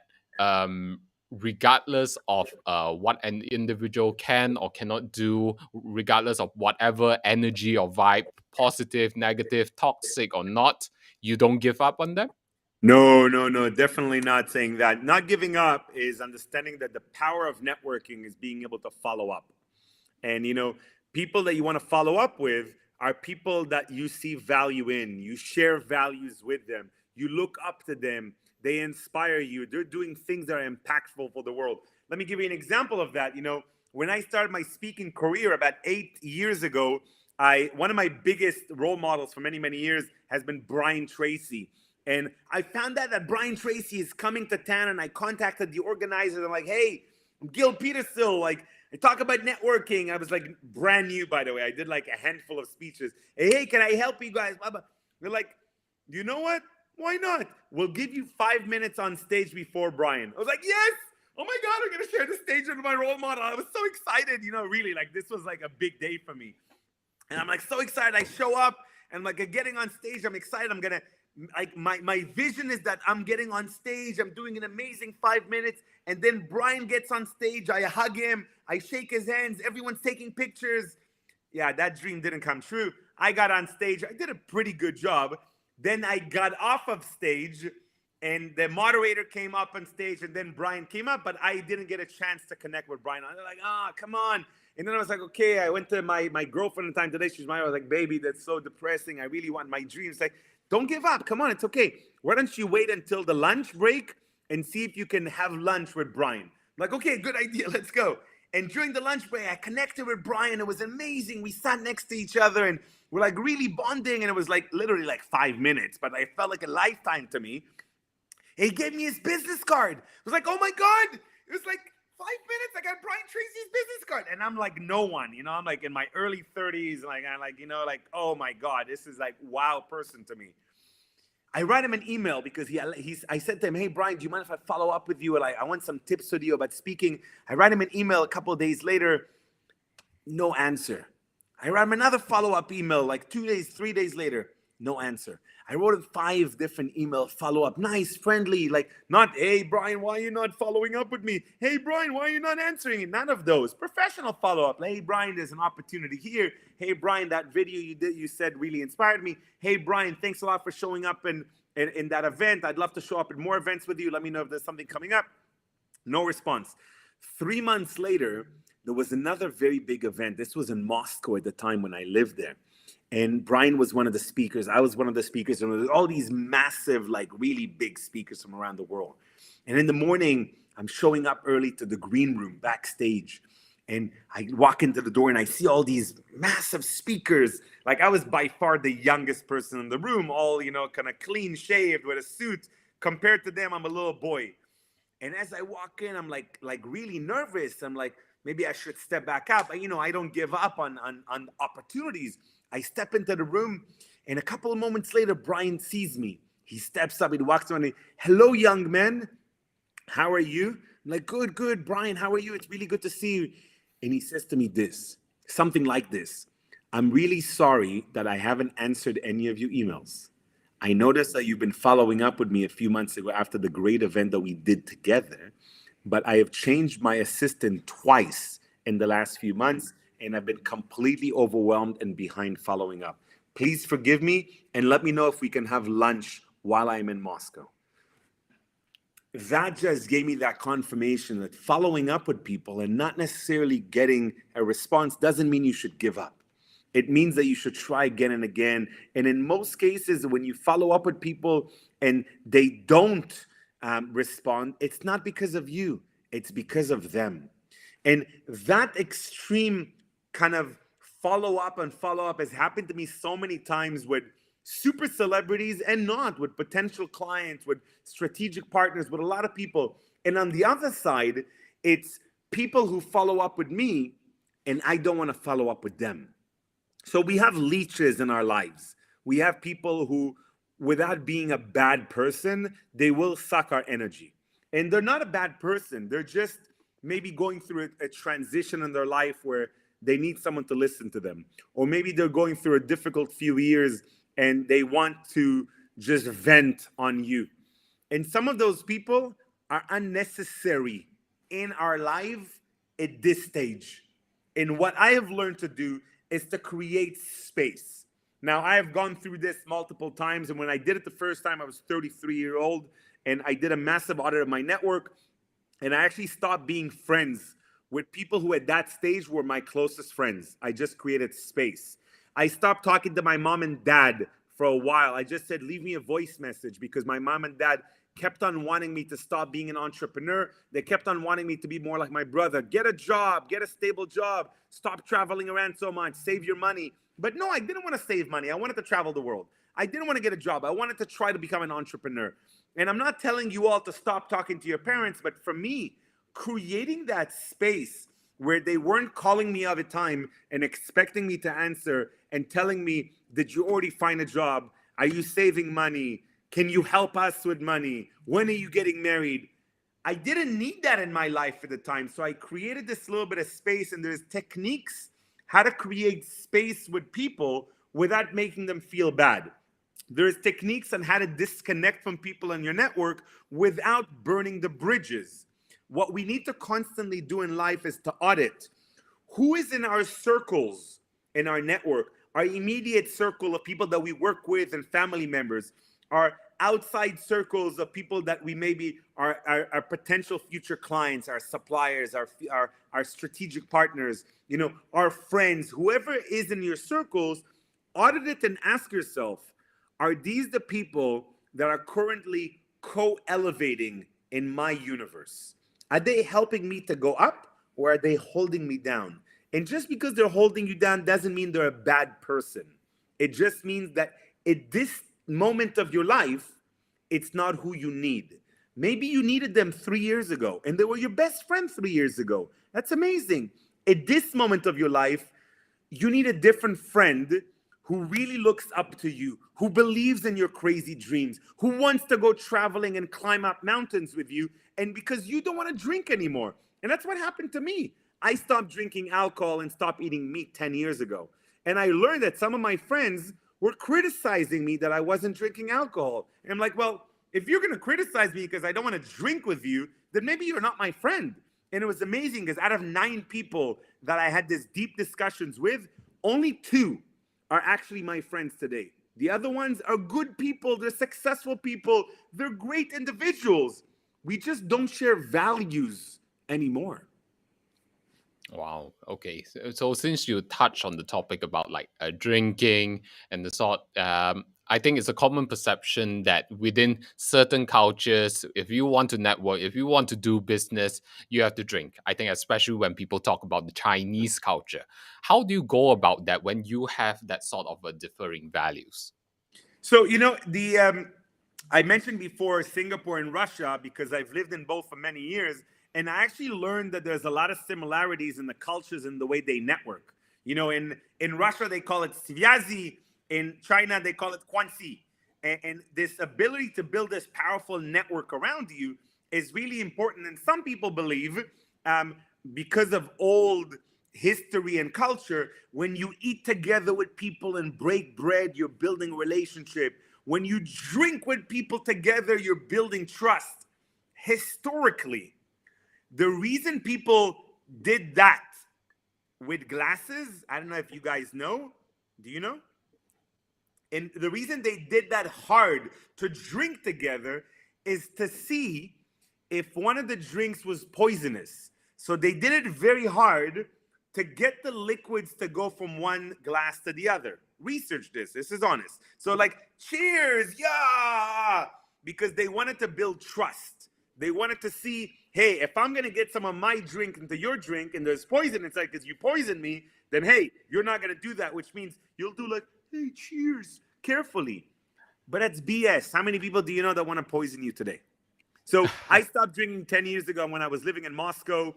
S1: regardless of what an individual can or cannot do, regardless of whatever energy or vibe, positive, negative, toxic or not, you don't give up on them?
S2: No, definitely not saying that. Not giving up is understanding that the power of networking is being able to follow up. And, you know, people that you want to follow up with are people that you see value in. You share values with them. You look up to them. They inspire you. They're doing things that are impactful for the world. Let me give you an example of that. You know, when I started my speaking career about 8 years ago, one of my biggest role models for many, many years has been Brian Tracy. And I found out that Brian Tracy is coming to town, and I contacted the organizers. I'm like, hey, I'm Gil Petersil. Like, I talk about networking. I was like brand new, by the way. I did like a handful of speeches. Hey, can I help you guys? Blah, blah. They're like, you know what? Why not? We'll give you 5 minutes on stage before Brian. I was like, yes. Oh my God, I'm going to share the stage with my role model. I was so excited, really, like this was like a big day for me. And I'm like so excited. I show up and like getting on stage. I'm excited. I'm going to, like my vision is that I'm getting on stage. I'm doing an amazing 5 minutes. And then Brian gets on stage. I hug him. I shake his hands. Everyone's taking pictures. Yeah, that dream didn't come true. I got on stage. I did a pretty good job. Then I got off of stage and the moderator came up on stage and then Brian came up, but I didn't get a chance to connect with Brian. I was like, come on. And then I was like, okay, I went to my girlfriend at the time today. She's my, I was like, baby, that's so depressing. I really want my dreams. Like, don't give up. Come on, it's okay. Why don't you wait until the lunch break and see if you can have lunch with Brian? I'm like, okay, good idea. Let's go. And during the lunch break, I connected with Brian. It was amazing. We sat next to each other and we're like really bonding. And it was like literally like 5 minutes, but it felt like a lifetime to me. He gave me his business card. I was like, oh my God. It was like 5 minutes. I got Brian Tracy's business card. And I'm like, no one, I'm like in my early 30s. Like, I'm like, like, oh my God, this is like wow person to me. I write him an email because I said to him, hey, Brian, do you mind if I follow up with you? Like, I want some tips with you about speaking. I write him an email a couple of days later. No answer. I write him another follow-up email like 2 days, 3 days later. No answer. I wrote him 5 different email follow-up. Nice, friendly, like not, hey, Brian, why are you not following up with me? Hey, Brian, why are you not answering it? None of those. Professional follow-up. Hey, Brian, there's an opportunity here. Hey, Brian, that video you said really inspired me. Hey, Brian, thanks a lot for showing up in that event. I'd love to show up at more events with you. Let me know if there's something coming up. No response. 3 months later, there was another very big event. This was in Moscow at the time when I lived there. And Brian was one of the speakers. I was one of the speakers. And there was all these massive, like really big speakers from around the world. And in the morning, I'm showing up early to the green room backstage. And I walk into the door and I see all these massive speakers. Like I was by far the youngest person in the room, all, kind of clean shaved with a suit. Compared to them, I'm a little boy. And as I walk in, I'm like really nervous. I'm like, maybe I should step back up. I don't give up on opportunities. I step into the room, and a couple of moments later, Brian sees me. He steps up, he walks around, and hello, young man. How are you? I'm like, good, Brian, how are you? It's really good to see you. And he says to me something like this. I'm really sorry that I haven't answered any of your emails. I noticed that you've been following up with me a few months ago after the great event that we did together, but I have changed my assistant twice in the last few months, and I've been completely overwhelmed and behind following up. Please forgive me and let me know if we can have lunch while I'm in Moscow. That just gave me that confirmation that following up with people and not necessarily getting a response doesn't mean you should give up. It means that you should try again and again. And in most cases, when you follow up with people and they don't respond, it's not because of you, it's because of them. And that extreme kind of follow up has happened to me so many times with super celebrities and not, with potential clients, with strategic partners, with a lot of people. And on the other side, it's people who follow up with me and I don't want to follow up with them. So we have leeches in our lives. We have people who, without being a bad person, they will suck our energy. And they're not a bad person. They're just maybe going through a transition in their life where they need someone to listen to them. Or maybe they're going through a difficult few years and they want to just vent on you. And some of those people are unnecessary in our life at this stage. And what I have learned to do is to create space. Now, I have gone through this multiple times. And when I did it the first time, I was 33-year-old. And I did a massive audit of my network. And I actually stopped being friends with people who at that stage were my closest friends. I just created space. I stopped talking to my mom and dad for a while. I just said, leave me a voice message, because my mom and dad kept on wanting me to stop being an entrepreneur. They kept on wanting me to be more like my brother. Get a job, get a stable job, stop traveling around so much, save your money. But no, I didn't want to save money. I wanted to travel the world. I didn't want to get a job. I wanted to try to become an entrepreneur. And I'm not telling you all to stop talking to your parents, but for me, creating that space where they weren't calling me all the time and expecting me to answer and telling me, did you already find a job? Are you saving money? Can you help us with money? When are you getting married? I didn't need that in my life at the time. So I created this little bit of space, and there's techniques how to create space with people without making them feel bad. There's techniques on how to disconnect from people in your network without burning the bridges. What we need to constantly do in life is to audit who is in our circles, in our network, our immediate circle of people that we work with and family members, our outside circles of people that we maybe are our potential future clients, our suppliers, our strategic partners, our friends, whoever is in your circles. Audit it and ask yourself, are these the people that are currently co-elevating in my universe? Are they helping me to go up, or are they holding me down? And just because they're holding you down doesn't mean they're a bad person. It just means that at this moment of your life, it's not who you need. Maybe you needed them 3 years ago and they were your best friend 3 years ago. That's amazing. At this moment of your life, you need a different friend who really looks up to you, who believes in your crazy dreams, who wants to go traveling and climb up mountains with you, and because you don't want to drink anymore. And that's what happened to me. I stopped drinking alcohol and stopped eating meat 10 years ago. And I learned that some of my friends were criticizing me that I wasn't drinking alcohol. And I'm like, well, if you're going to criticize me because I don't want to drink with you, then maybe you're not my friend. And it was amazing because out of 9 people that I had this deep discussions with, only 2 are actually my friends today. The other ones are good people. They're successful people. They're great individuals. We just don't share values anymore.
S1: Wow. Okay. So since you touched on the topic about like drinking and the sort, I think it's a common perception that within certain cultures, if you want to network, if you want to do business, you have to drink. I think especially when people talk about the Chinese culture, how do you go about that when you have that sort of a differing values?
S2: So, I mentioned before Singapore and Russia because I've lived in both for many years. And I actually learned that there's a lot of similarities in the cultures and the way they network. In Russia, they call it sviazi. In China, they call it guanxi. And this ability to build this powerful network around you is really important. And some people believe, because of old history and culture, when you eat together with people and break bread, you're building relationship. When you drink with people together, you're building trust. Historically, the reason people did that with glasses, I don't know if you guys know. Do you know? And the reason they did that hard to drink together is to see if one of the drinks was poisonous. So they did it very hard to get the liquids to go from one glass to the other. Research this. This is honest. So like, cheers, yeah, because they wanted to build trust. They wanted to see, hey, if I'm going to get some of my drink into your drink and there's poison inside because you poisoned me, then hey, you're not going to do that, which means you'll do like, hey, cheers, carefully. But that's BS. How many people do you know that want to poison you today? So I stopped drinking 10 years ago when I was living in Moscow.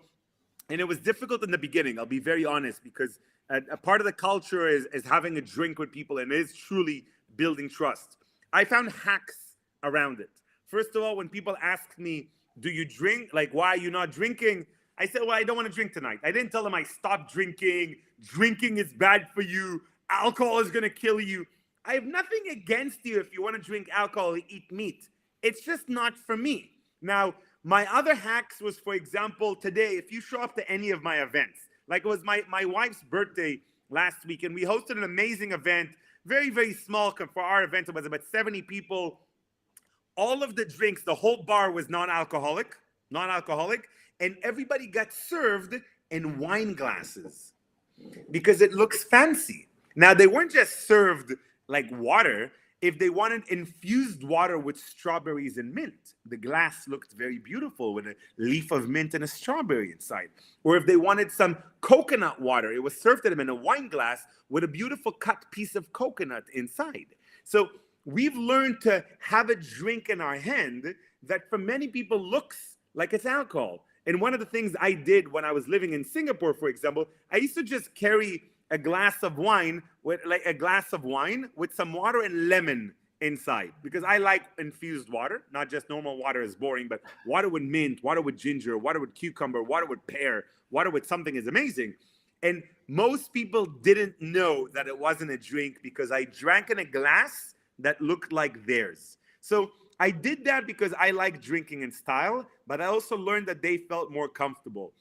S2: And it was difficult in the beginning, I'll be very honest, because a part of the culture is having a drink with people, and it is truly building trust. I found hacks around it. First of all, when people ask me, do you drink? Like, why are you not drinking? I said, well, I don't want to drink tonight. I didn't tell them I stopped drinking. Drinking is bad for you. Alcohol is going to kill you. I have nothing against you if you want to drink alcohol or eat meat. It's just not for me. Now, my other hacks was, for example, today, if you show up to any of my events, like it was my wife's birthday last week, and we hosted an amazing event, very, very small for our event. It was about 70 people. All of the drinks, the whole bar was non-alcoholic, and everybody got served in wine glasses because it looks fancy. Now, they weren't just served like water. If they wanted infused water with strawberries and mint, the glass looked very beautiful with a leaf of mint and a strawberry inside. Or if they wanted some coconut water, it was served to them in a wine glass with a beautiful cut piece of coconut inside. So we've learned to have a drink in our hand that for many people looks like it's alcohol. And one of the things I did when I was living in Singapore, for example, I used to just carry a glass of wine with some water and lemon inside, because I like infused water, not just normal water is boring, but water with mint, water with ginger, water with cucumber, water with pear, water with something is amazing. And most people didn't know that it wasn't a drink because I drank in a glass that looked like theirs. So I did that because I like drinking in style, but I also learned that they felt more comfortable.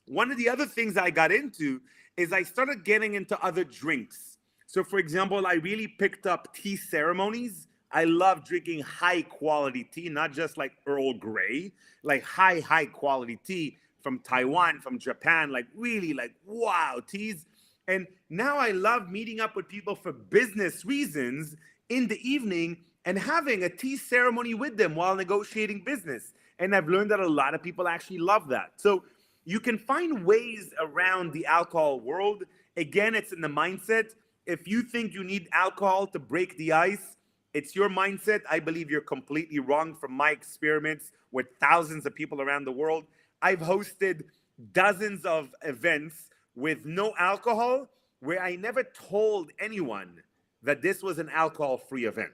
S2: One of the other things I got into is I started getting into other drinks. So, for example, I really picked up tea ceremonies. I love drinking high quality tea, not just like Earl Grey, like high quality tea from Taiwan, from Japan, like really like wow teas. And now I love meeting up with people for business reasons in the evening and having a tea ceremony with them while negotiating business. And I've learned that a lot of people actually love that. So you can find ways around the alcohol world. Again, it's in the mindset. If you think you need alcohol to break the ice, it's your mindset. I believe you're completely wrong from my experiments with thousands of people around the world. I've hosted dozens of events with no alcohol where I never told anyone that this was an alcohol-free event.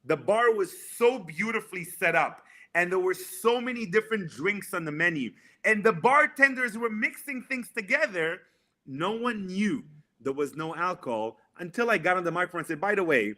S2: The bar was so beautifully set up, and there were so many different drinks on the menu, and the bartenders were mixing things together. No one knew there was no alcohol until I got on the microphone and said, by the way,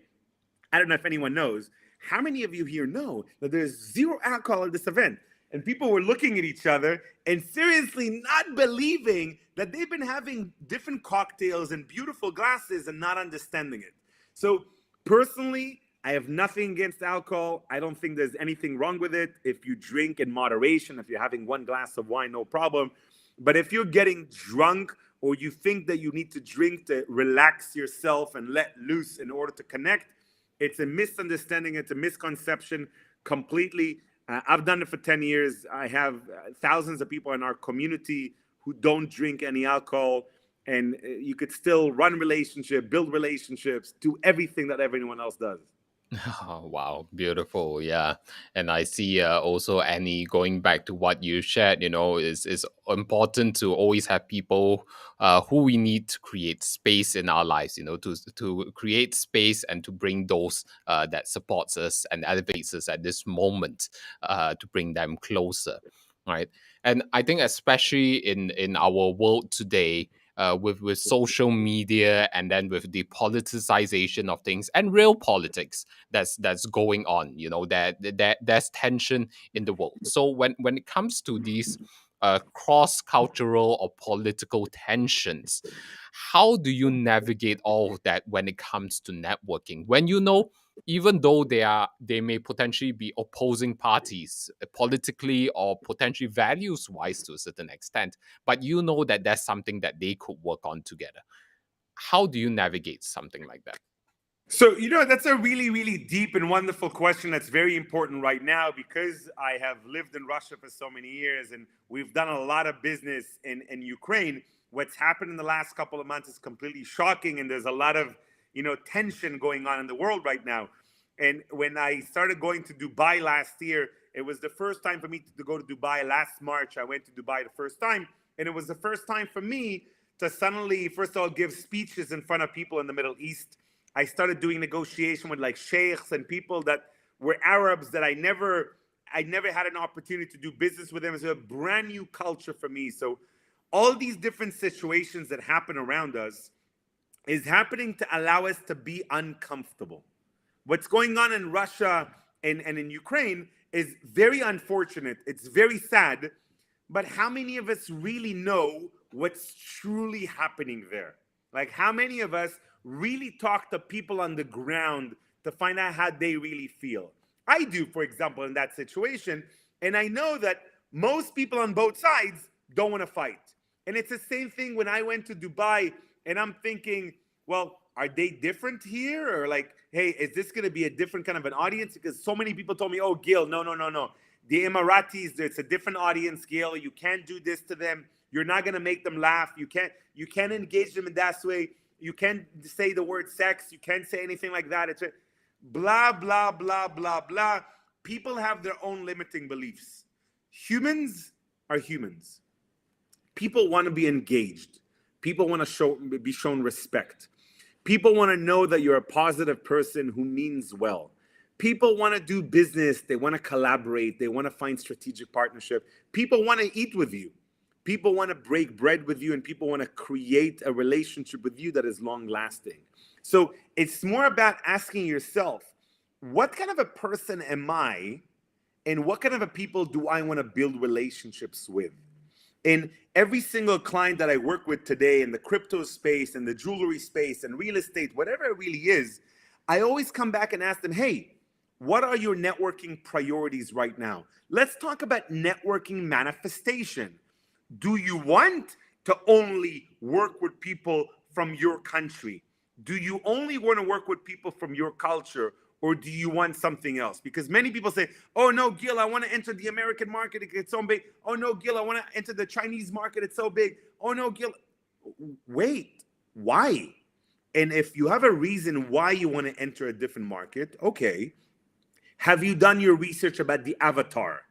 S2: I don't know if anyone knows, how many of you here know that there's zero alcohol at this event? And people were looking at each other and seriously not believing that they've been having different cocktails in beautiful glasses and not understanding it. So personally, I have nothing against alcohol. I don't think there's anything wrong with it. If you drink in moderation, if you're having one glass of wine, no problem. But if you're getting drunk or you think that you need to drink to relax yourself and let loose in order to connect, it's a misunderstanding. It's a misconception completely. I've done it for 10 years. I have thousands of people in our community who don't drink any alcohol, and you could still run relationships, build relationships, do everything that everyone else does.
S1: Oh, wow, beautiful. Yeah. And I see also, Annie, going back to what you shared, is important to always have people who we need to create space in our lives, to create space and to bring those that supports us and elevates us at this moment, to bring them closer. Right. And I think especially in our world today, with social media, and then with the politicization of things and real politics that's going on, that there's tension in the world. So when it comes to these cross cultural or political tensions, how do you navigate all of that when it comes to networking, when even though they may potentially be opposing parties politically or potentially values wise to a certain extent, but that that's something that they could work on together? How do you navigate something like that?
S2: So, that's a really, really deep and wonderful question that's very important right now, because I have lived in Russia for so many years and we've done a lot of business in Ukraine. What's happened in the last couple of months is completely shocking, and there's a lot of, tension going on in the world right now. And when I started going to Dubai last year, it was the first time for me to go to Dubai. Last March, I went to Dubai the first time, and it was the first time for me to suddenly, first of all, give speeches in front of people in the Middle East. I started doing negotiation with like sheikhs and people that were Arabs that I never had an opportunity to do business with them. It's a brand new culture for me. So all these different situations that happen around us is happening to allow us to be uncomfortable. What's going on in Russia and in Ukraine is very unfortunate. It's very sad. But how many of us really know what's truly happening there? Like, how many of us really talk to people on the ground to find out how they really feel? I do, for example, in that situation. And I know that most people on both sides don't want to fight. And it's the same thing when I went to Dubai, and I'm thinking, well, are they different here? Or like, hey, is this going to be a different kind of an audience? Because so many people told me, oh, Gil, no. The Emiratis, it's a different audience, Gil. You can't do this to them. You're not going to make them laugh. You can't engage them in that way. You can't say the word sex. You can't say anything like that. It's blah, blah. People have their own limiting beliefs. Humans are humans. People want to be engaged. People want to be shown respect. People want to know that you're a positive person who means well. People want to do business. They want to collaborate. They want to find strategic partnership. People want to eat with you. People want to break bread with you, and people want to create a relationship with you that is long lasting. So it's more about asking yourself, what kind of a person am I, and what kind of a people do I want to build relationships with? And every single client that I work with today in the crypto space and the jewelry space and real estate, whatever it really is, I always come back and ask them, hey, what are your networking priorities right now? Let's talk about networking manifestation. Do you want to only work with people from your country? Do you only want to work with people from your culture? Or do you want something else? Because many people say, oh no, Gil, I want to enter the American market. It's so big. Oh no, Gil, I want to enter the Chinese market. It's so big. Oh no, Gil. Wait, why? And if you have a reason why you want to enter a different market, okay. Have you done your research about the avatar?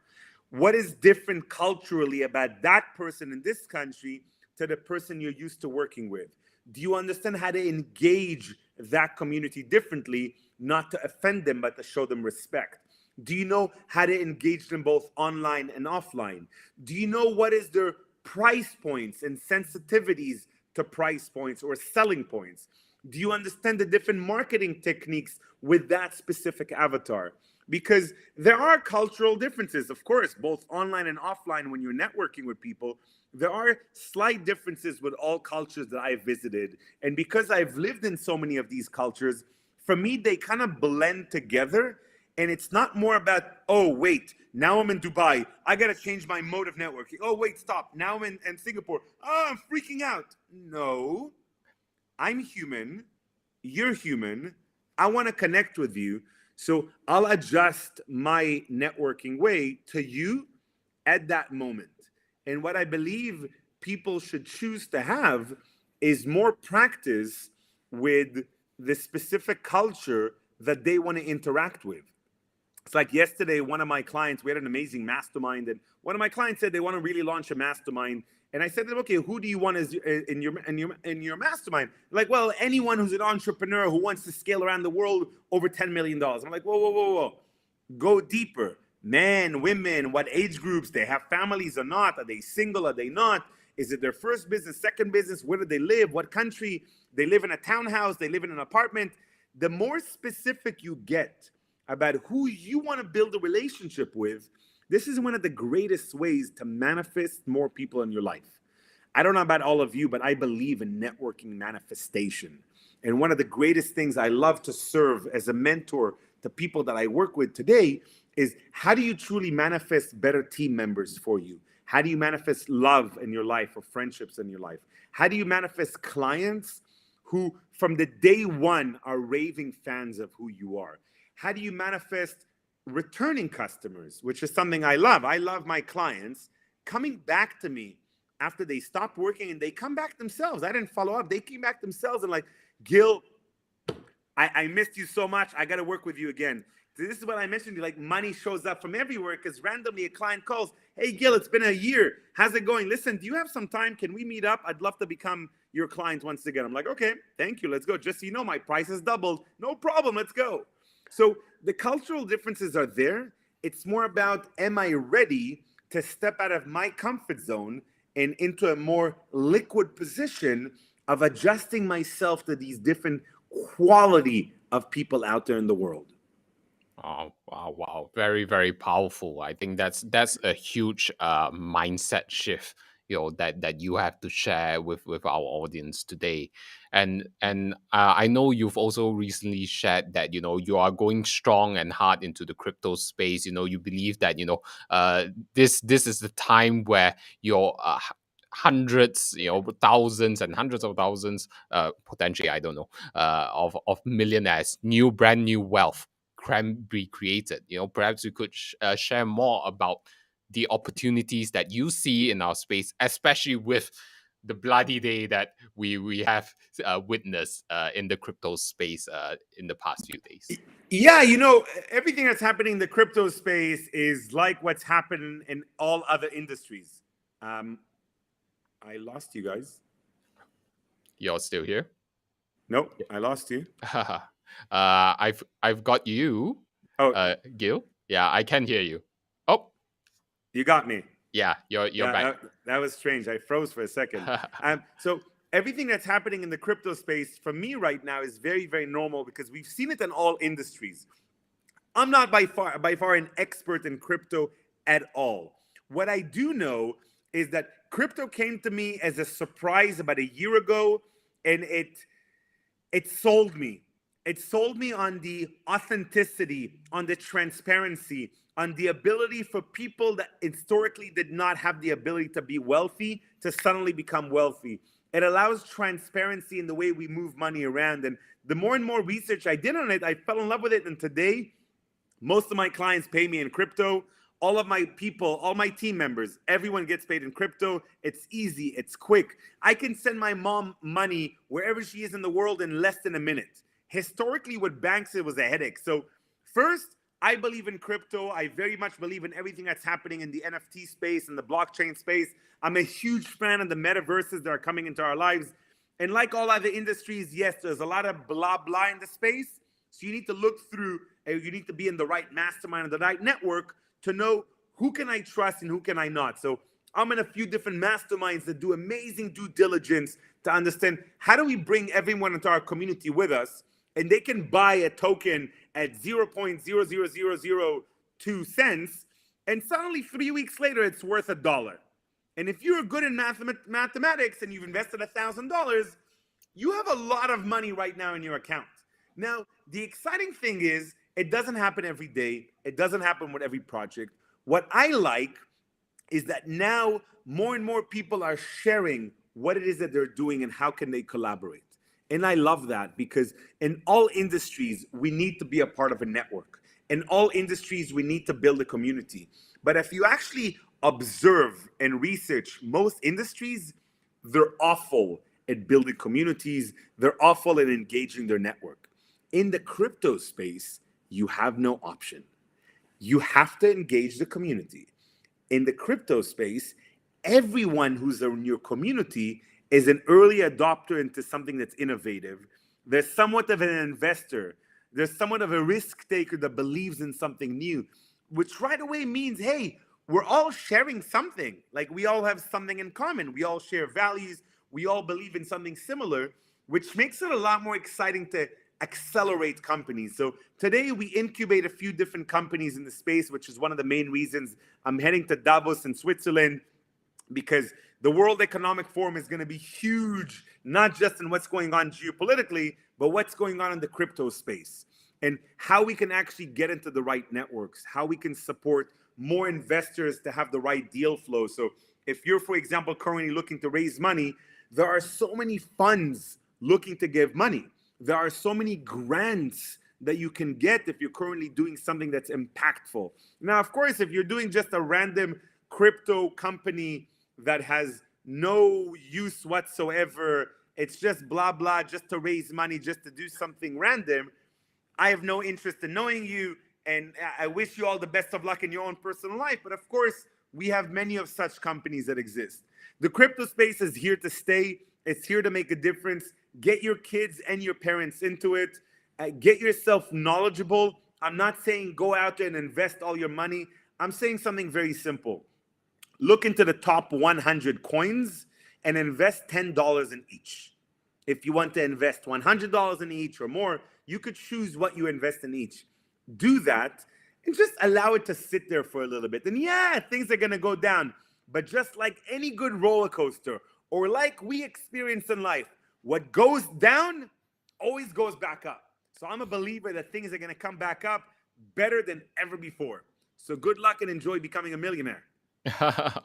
S2: What is different culturally about that person in this country to the person you're used to working with? Do you understand how to engage that community differently, not to offend them, but to show them respect? Do you know how to engage them both online and offline? Do you know what is their price points and sensitivities to price points or selling points? Do you understand the different marketing techniques with that specific avatar? Because there are cultural differences, of course, both online and offline when you're networking with people. There are slight differences with all cultures that I've visited. And because I've lived in so many of these cultures, for me, they kind of blend together. And it's not more about, oh, wait, now I'm in Dubai. I got to change my mode of networking. Oh, wait, stop. Now I'm in Singapore. Oh, I'm freaking out. No, I'm human. You're human. I want to connect with you. So I'll adjust my networking way to you at that moment. And what I believe people should choose to have is more practice with the specific culture that they want to interact with. It's like yesterday, one of my clients, we had an amazing mastermind, and one of my clients said they want to really launch a mastermind. And I said to them, okay, who do you want as in your mastermind? Like, well, anyone who's an entrepreneur who wants to scale around the world over $10 million. I'm like, whoa, whoa, whoa, whoa. Go deeper. Men, women, what age groups, they have families or not? Are they single? Are they not? Is it their first business, second business? Where do they live? What country? They live in a townhouse, they live in an apartment. The more specific you get about who you want to build a relationship with, this is one of the greatest ways to manifest more people in your life. I don't know about all of you, but I believe in networking manifestation. And one of the greatest things I love to serve as a mentor to people that I work with today is, how do you truly manifest better team members for you? How do you manifest love in your life or friendships in your life? How do you manifest clients who from the day one are raving fans of who you are? How do you manifest returning customers, which is something I love? I love my clients coming back to me after they stopped working, and they come back themselves. I didn't follow up. They came back themselves and like, Gil, I missed you so much. I got to work with you again. So this is what I mentioned. Like, money shows up from everywhere because randomly a client calls, hey, Gil, it's been a year. How's it going? Listen, do you have some time? Can we meet up? I'd love to become your client once again. I'm like, okay, thank you. Let's go. Just so you know, my price has doubled. No problem. Let's go. So the cultural differences are there. It's more about, am I ready to step out of my comfort zone and into a more liquid position of adjusting myself to these different quality of people out there in the world?
S1: Oh wow, wow. Very, very powerful. I think that's a huge mindset shift, that you have to share with our audience today. And I know you've also recently shared that you are going strong and hard into the crypto space. You believe that this is the time where your hundreds, thousands and hundreds of thousands, potentially, I don't know, of millionaires, brand new wealth can be created. Perhaps you could share more about the opportunities that you see in our space, especially with the bloody day that we have witnessed in the crypto space in the past few days.
S2: Yeah, everything that's happening in the crypto space is like what's happening in all other industries. Um, I lost you guys.
S1: You're still here?
S2: Nope, I lost you.
S1: I've got you,
S2: Oh,
S1: Gil. Yeah, I can hear you. Oh,
S2: you got me.
S1: yeah, you're
S2: Yeah,
S1: back.
S2: that was strange. I froze for a second. So everything that's happening in the crypto space for me right now is very, very normal because we've seen it in all industries. I'm not by far an expert in crypto at all. What I do know is that crypto came to me as a surprise about a year ago, and it sold me. It sold me on the authenticity, on the transparency, on the ability for people that historically did not have the ability to be wealthy to suddenly become wealthy. It allows transparency in the way we move money around. And the more and more research I did on it, I fell in love with it. And today, most of my clients pay me in crypto. All of my people, all my team members, everyone gets paid in crypto. It's easy, it's quick. I can send my mom money wherever she is in the world in less than a minute. Historically, with banks, it was a headache. So, first, I believe in crypto. I very much believe in everything that's happening in the NFT space and the blockchain space. I'm a huge fan of the metaverses that are coming into our lives. And like all other industries, yes, there's a lot of blah blah in the space. So you need to look through, you need to be in the right mastermind and the right network to know who can I trust and who can I not. So I'm in a few different masterminds that do amazing due diligence to understand how do we bring everyone into our community with us, and they can buy a token at 0.00002 cents, and suddenly 3 weeks later it's worth $1. And if you're good in mathematics and you've invested $1,000, you have a lot of money right now in your account. Now, the exciting thing is, it doesn't happen every day. It doesn't happen with every project. What I like is that now more and more people are sharing what it is that they're doing and how can they collaborate. And I love that because in all industries, we need to be a part of a network. In all industries, we need to build a community. But if you actually observe and research most industries, they're awful at building communities. They're awful at engaging their network. In the crypto space, you have no option. You have to engage the community. In the crypto space, everyone who's in your community is an early adopter into something that's innovative. There's somewhat of an investor. There's somewhat of a risk taker that believes in something new, which right away means, hey, we're all sharing something. Like we all have something in common. We all share values. We all believe in something similar, which makes it a lot more exciting to accelerate companies. So today we incubate a few different companies in the space, which is one of the main reasons I'm heading to Davos in Switzerland, because the World Economic Forum is going to be huge, not just in what's going on geopolitically, but what's going on in the crypto space and how we can actually get into the right networks, how we can support more investors to have the right deal flow. So if you're, for example, currently looking to raise money, there are so many funds looking to give money. There are so many grants that you can get if you're currently doing something that's impactful. Now, of course, if you're doing just a random crypto company that has no use whatsoever, it's just blah, blah, just to raise money, just to do something random, I have no interest in knowing you, and I wish you all the best of luck in your own personal life. But of course, we have many of such companies that exist. The crypto space is here to stay. It's here to make a difference. Get your kids and your parents into it. Get yourself knowledgeable. I'm not saying go out there and invest all your money. I'm saying something very simple. Look into the top 100 coins and invest $10 in each. If you want to invest $100 in each or more, you could choose what you invest in each. Do that and just allow it to sit there for a little bit. And yeah, things are going to go down. But just like any good roller coaster, or like we experience in life, what goes down always goes back up. So I'm a believer that things are going to come back up better than ever before. So good luck and enjoy becoming a millionaire.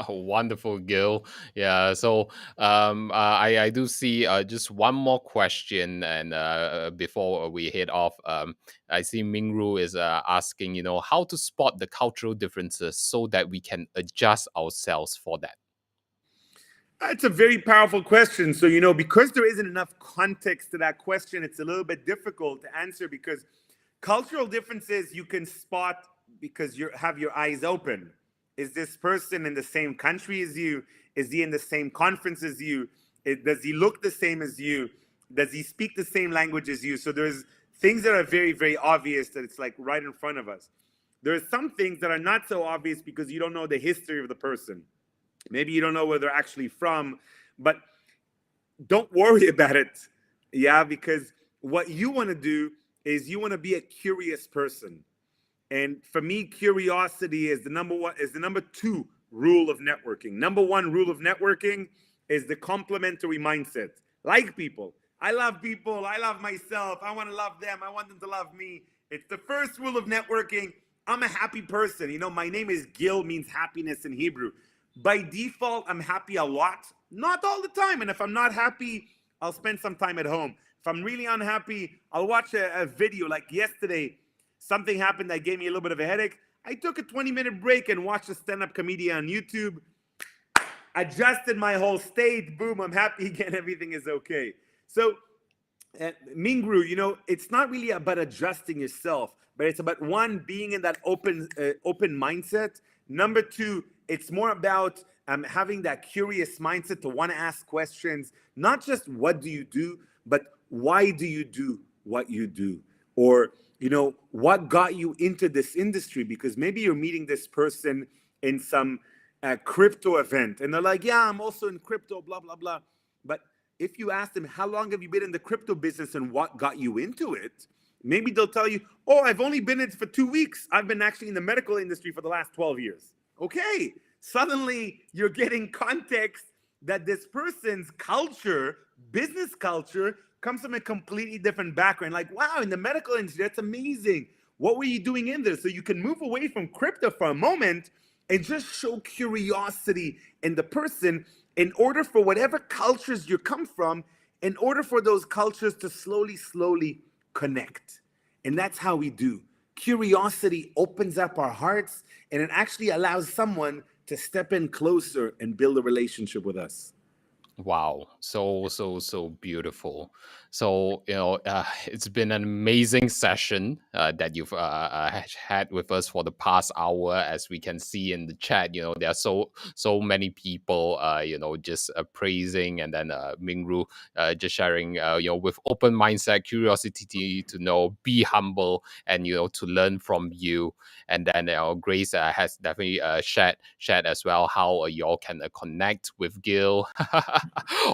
S1: Wonderful, Gil. Yeah, so I do see just one more question, and before we head off, I see Mingru is asking, how to spot the cultural differences so that we can adjust ourselves for that.
S2: That's a very powerful question. So, because there isn't enough context to that question, it's a little bit difficult to answer because cultural differences you can spot because you have your eyes open. Is this person in the same country as you? Is he in the same conference as you? Does he look the same as you? Does he speak the same language as you? So there's things that are very, very obvious that it's like right in front of us. There are some things that are not so obvious because you don't know the history of the person. Maybe you don't know where they're actually from, but don't worry about it. Yeah, because what you want to do is you want to be a curious person. And for me, curiosity is the number two rule of networking. Number one rule of networking is the complementary mindset. Like people. I love people. I love myself. I want to love them. I want them to love me. It's the first rule of networking. I'm a happy person. You know, my name is Gil, means happiness in Hebrew. By default, I'm happy a lot. Not all the time. And if I'm not happy, I'll spend some time at home. If I'm really unhappy, I'll watch a video. Like yesterday, something happened that gave me a little bit of a headache. I took a 20-minute break and watched a stand-up comedian on YouTube. Adjusted my whole state. Boom, I'm happy again. Everything is okay. So, Mingru, you know, it's not really about adjusting yourself, but it's about one, being in that open mindset. Number two, it's more about having that curious mindset to want to ask questions. Not just what do you do, but why do you do what you do? Or, you know, what got you into this industry? Because maybe you're meeting this person in some crypto event and they're like, yeah, I'm also in crypto, blah, blah, blah. But if you ask them, how long have you been in the crypto business and what got you into it? Maybe they'll tell you, oh, I've only been in it for 2 weeks. I've been actually in the medical industry for the last 12 years. Okay. Suddenly you're getting context that this person's culture, business culture, comes from a completely different background. Like, wow, in the medical industry, that's amazing. What were you doing in there? So you can move away from crypto for a moment and just show curiosity in the person in order for whatever cultures you come from, in order for those cultures to slowly connect. And that's how we do. Curiosity opens up our hearts and it actually allows someone to step in closer and build a relationship with us.
S1: Wow, so beautiful. So, you know, it's been an amazing session that you've had with us for the past hour. As we can see in the chat, you know, there are so many people, you know, just praising, and then Mingru just sharing, you know, with open mindset, curiosity to know, be humble, and you know, to learn from you. And then Grace has definitely shared as well how y'all can connect with Gil.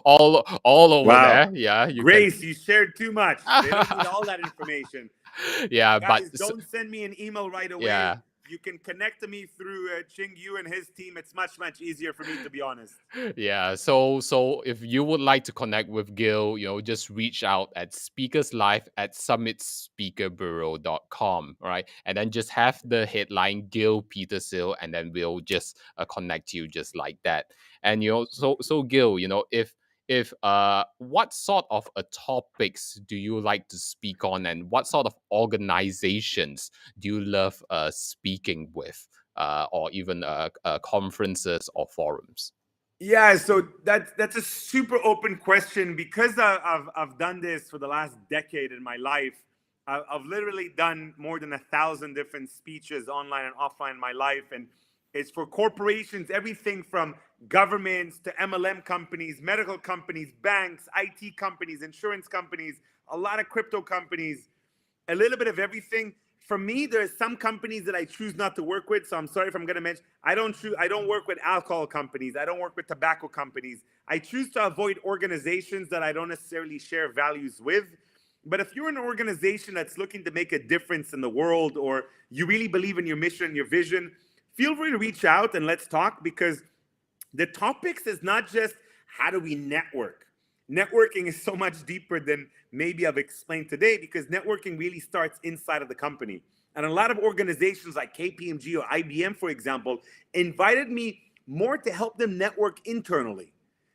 S1: all over
S2: Wow.
S1: there. Yeah, you
S2: Grace, you shared too much. They don't need
S1: can.
S2: all that information.
S1: Yeah,
S2: Guys,
S1: but
S2: don't send me an email right away.
S1: yeah.
S2: You can connect to me through Ching Yu and his team. It's much easier for me, to be honest.
S1: Yeah, so if you would like to connect with Gil, you know, just reach out at SpeakersLive@summitspeakerbureau.com, right? And then just have the headline Gil Petersil, and then we'll just connect you just like that. And you know, so Gil, you know, if what sort of topics do you like to speak on, and what sort of organizations do you love speaking with, or even conferences or forums?
S2: Yeah, so that's a super open question because I've done this for the last decade in my life. I've literally done more than 1,000 different speeches online and offline in my life, and it's for corporations, everything from governments to MLM companies, medical companies, banks, IT companies, insurance companies, a lot of crypto companies, a little bit of everything. For me, there's some companies that I choose not to work with. So I'm sorry if I'm going to mention, I don't work with alcohol companies. I don't work with tobacco companies. I choose to avoid organizations that I don't necessarily share values with. But if you're an organization that's looking to make a difference in the world, or you really believe in your mission, your vision, feel free to reach out and let's talk, because the topics is not just how do we network. Networking is so much deeper than maybe I've explained today, because networking really starts inside of the company. And a lot of organizations like KPMG or IBM, for example, invited me more to help them network internally.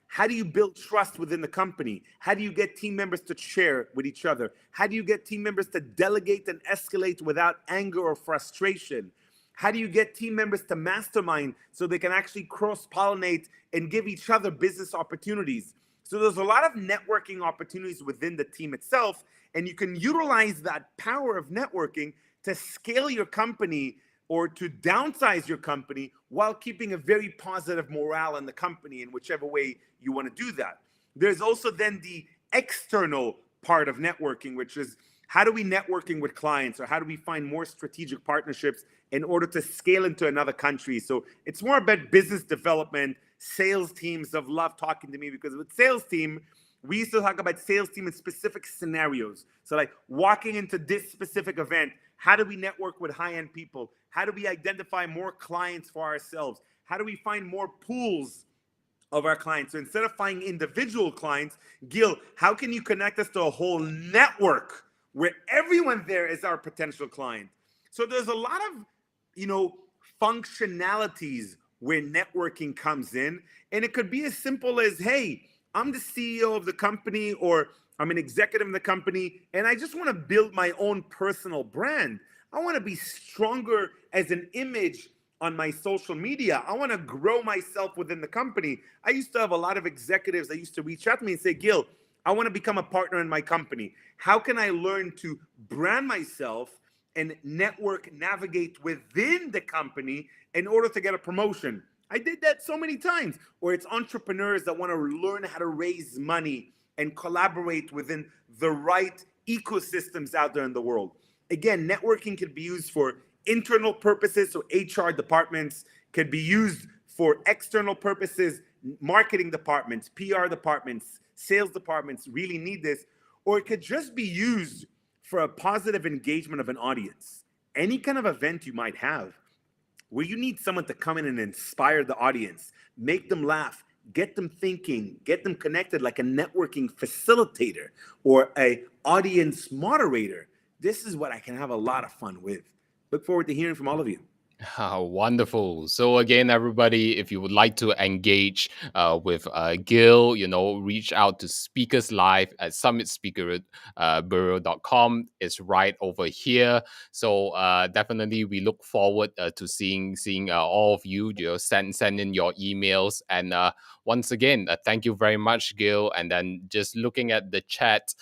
S2: How do you build trust within the company? How do you get team members to share with each other? How do you get team members to delegate and escalate without anger or frustration? How do you get team members to mastermind so they can actually cross-pollinate and give each other business opportunities? So there's a lot of networking opportunities within the team itself, and you can utilize that power of networking to scale your company or to downsize your company while keeping a very positive morale in the company in whichever way you want to do that. There's also then the external part of networking, which is how do we networking with clients, or how do we find more strategic partnerships in order to scale into another country? So it's more about business development. Sales teams have loved talking to me because with sales team, we used to talk about sales team in specific scenarios. So like walking into this specific event, how do we network with high-end people? How do we identify more clients for ourselves? How do we find more pools of our clients? So instead of finding individual clients, Gil, how can you connect us to a whole network where everyone there is our potential client? So there's a lot of, functionalities where networking comes in. And it could be as simple as, hey, I'm the CEO of the company, or I'm an executive in the company, and I just want to build my own personal brand. I want to be stronger as an image on my social media. I want to grow myself within the company. I used to have a lot of executives that used to reach out to me and say, Gil, I want to become a partner in my company. How can I learn to brand myself and network, navigate within the company in order to get a promotion? I did that so many times. Or it's entrepreneurs that want to learn how to raise money and collaborate within the right ecosystems out there in the world. Again, networking can be used for internal purposes, so HR departments, could be used for external purposes, marketing departments, PR departments, sales departments really need this, or it could just be used for a positive engagement of an audience. Any kind of event you might have where you need someone to come in and inspire the audience, make them laugh, get them thinking, get them connected, like a networking facilitator or a audience moderator. This is what I can have a lot of fun with. Look forward to hearing from all of you.
S1: Wonderful. So again, everybody, if you would like to engage with Gil, reach out to Speakers Live at summitspeakerbureau.com. It's right over here. So definitely, we look forward to seeing all of you. Send in your emails. And once again, thank you very much, Gil. And then just looking at the chat,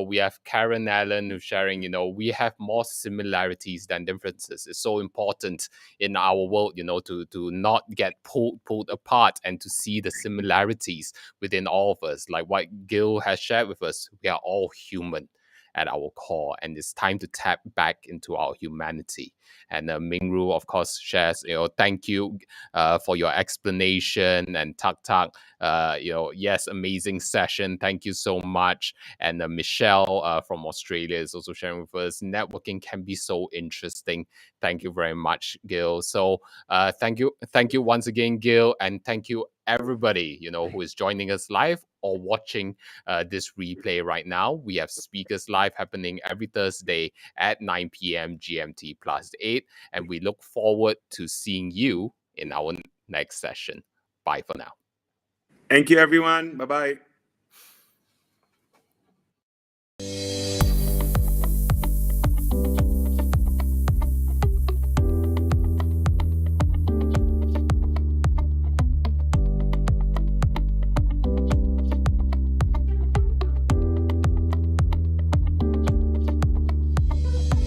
S1: we have Karen Allen who's sharing. We have more similarities than differences. It's so important in our world, to not get pulled apart and to see the similarities within all of us. Like what Gil has shared with us, we are all human at our core, and it's time to tap back into our humanity. And Mingru, of course, shares, thank you for your explanation, and Tak, yes, amazing session. Thank you so much. And Michelle from Australia is also sharing with us, networking can be so interesting. Thank you very much, Gil. So thank you once again, Gil, and thank you everybody, who is joining us live or watching this replay right now. We have Speakers Live happening every Thursday at 9 p.m. GMT +8, and we look forward to seeing you in our next session. Bye for now.
S2: Thank you, everyone. Bye-bye.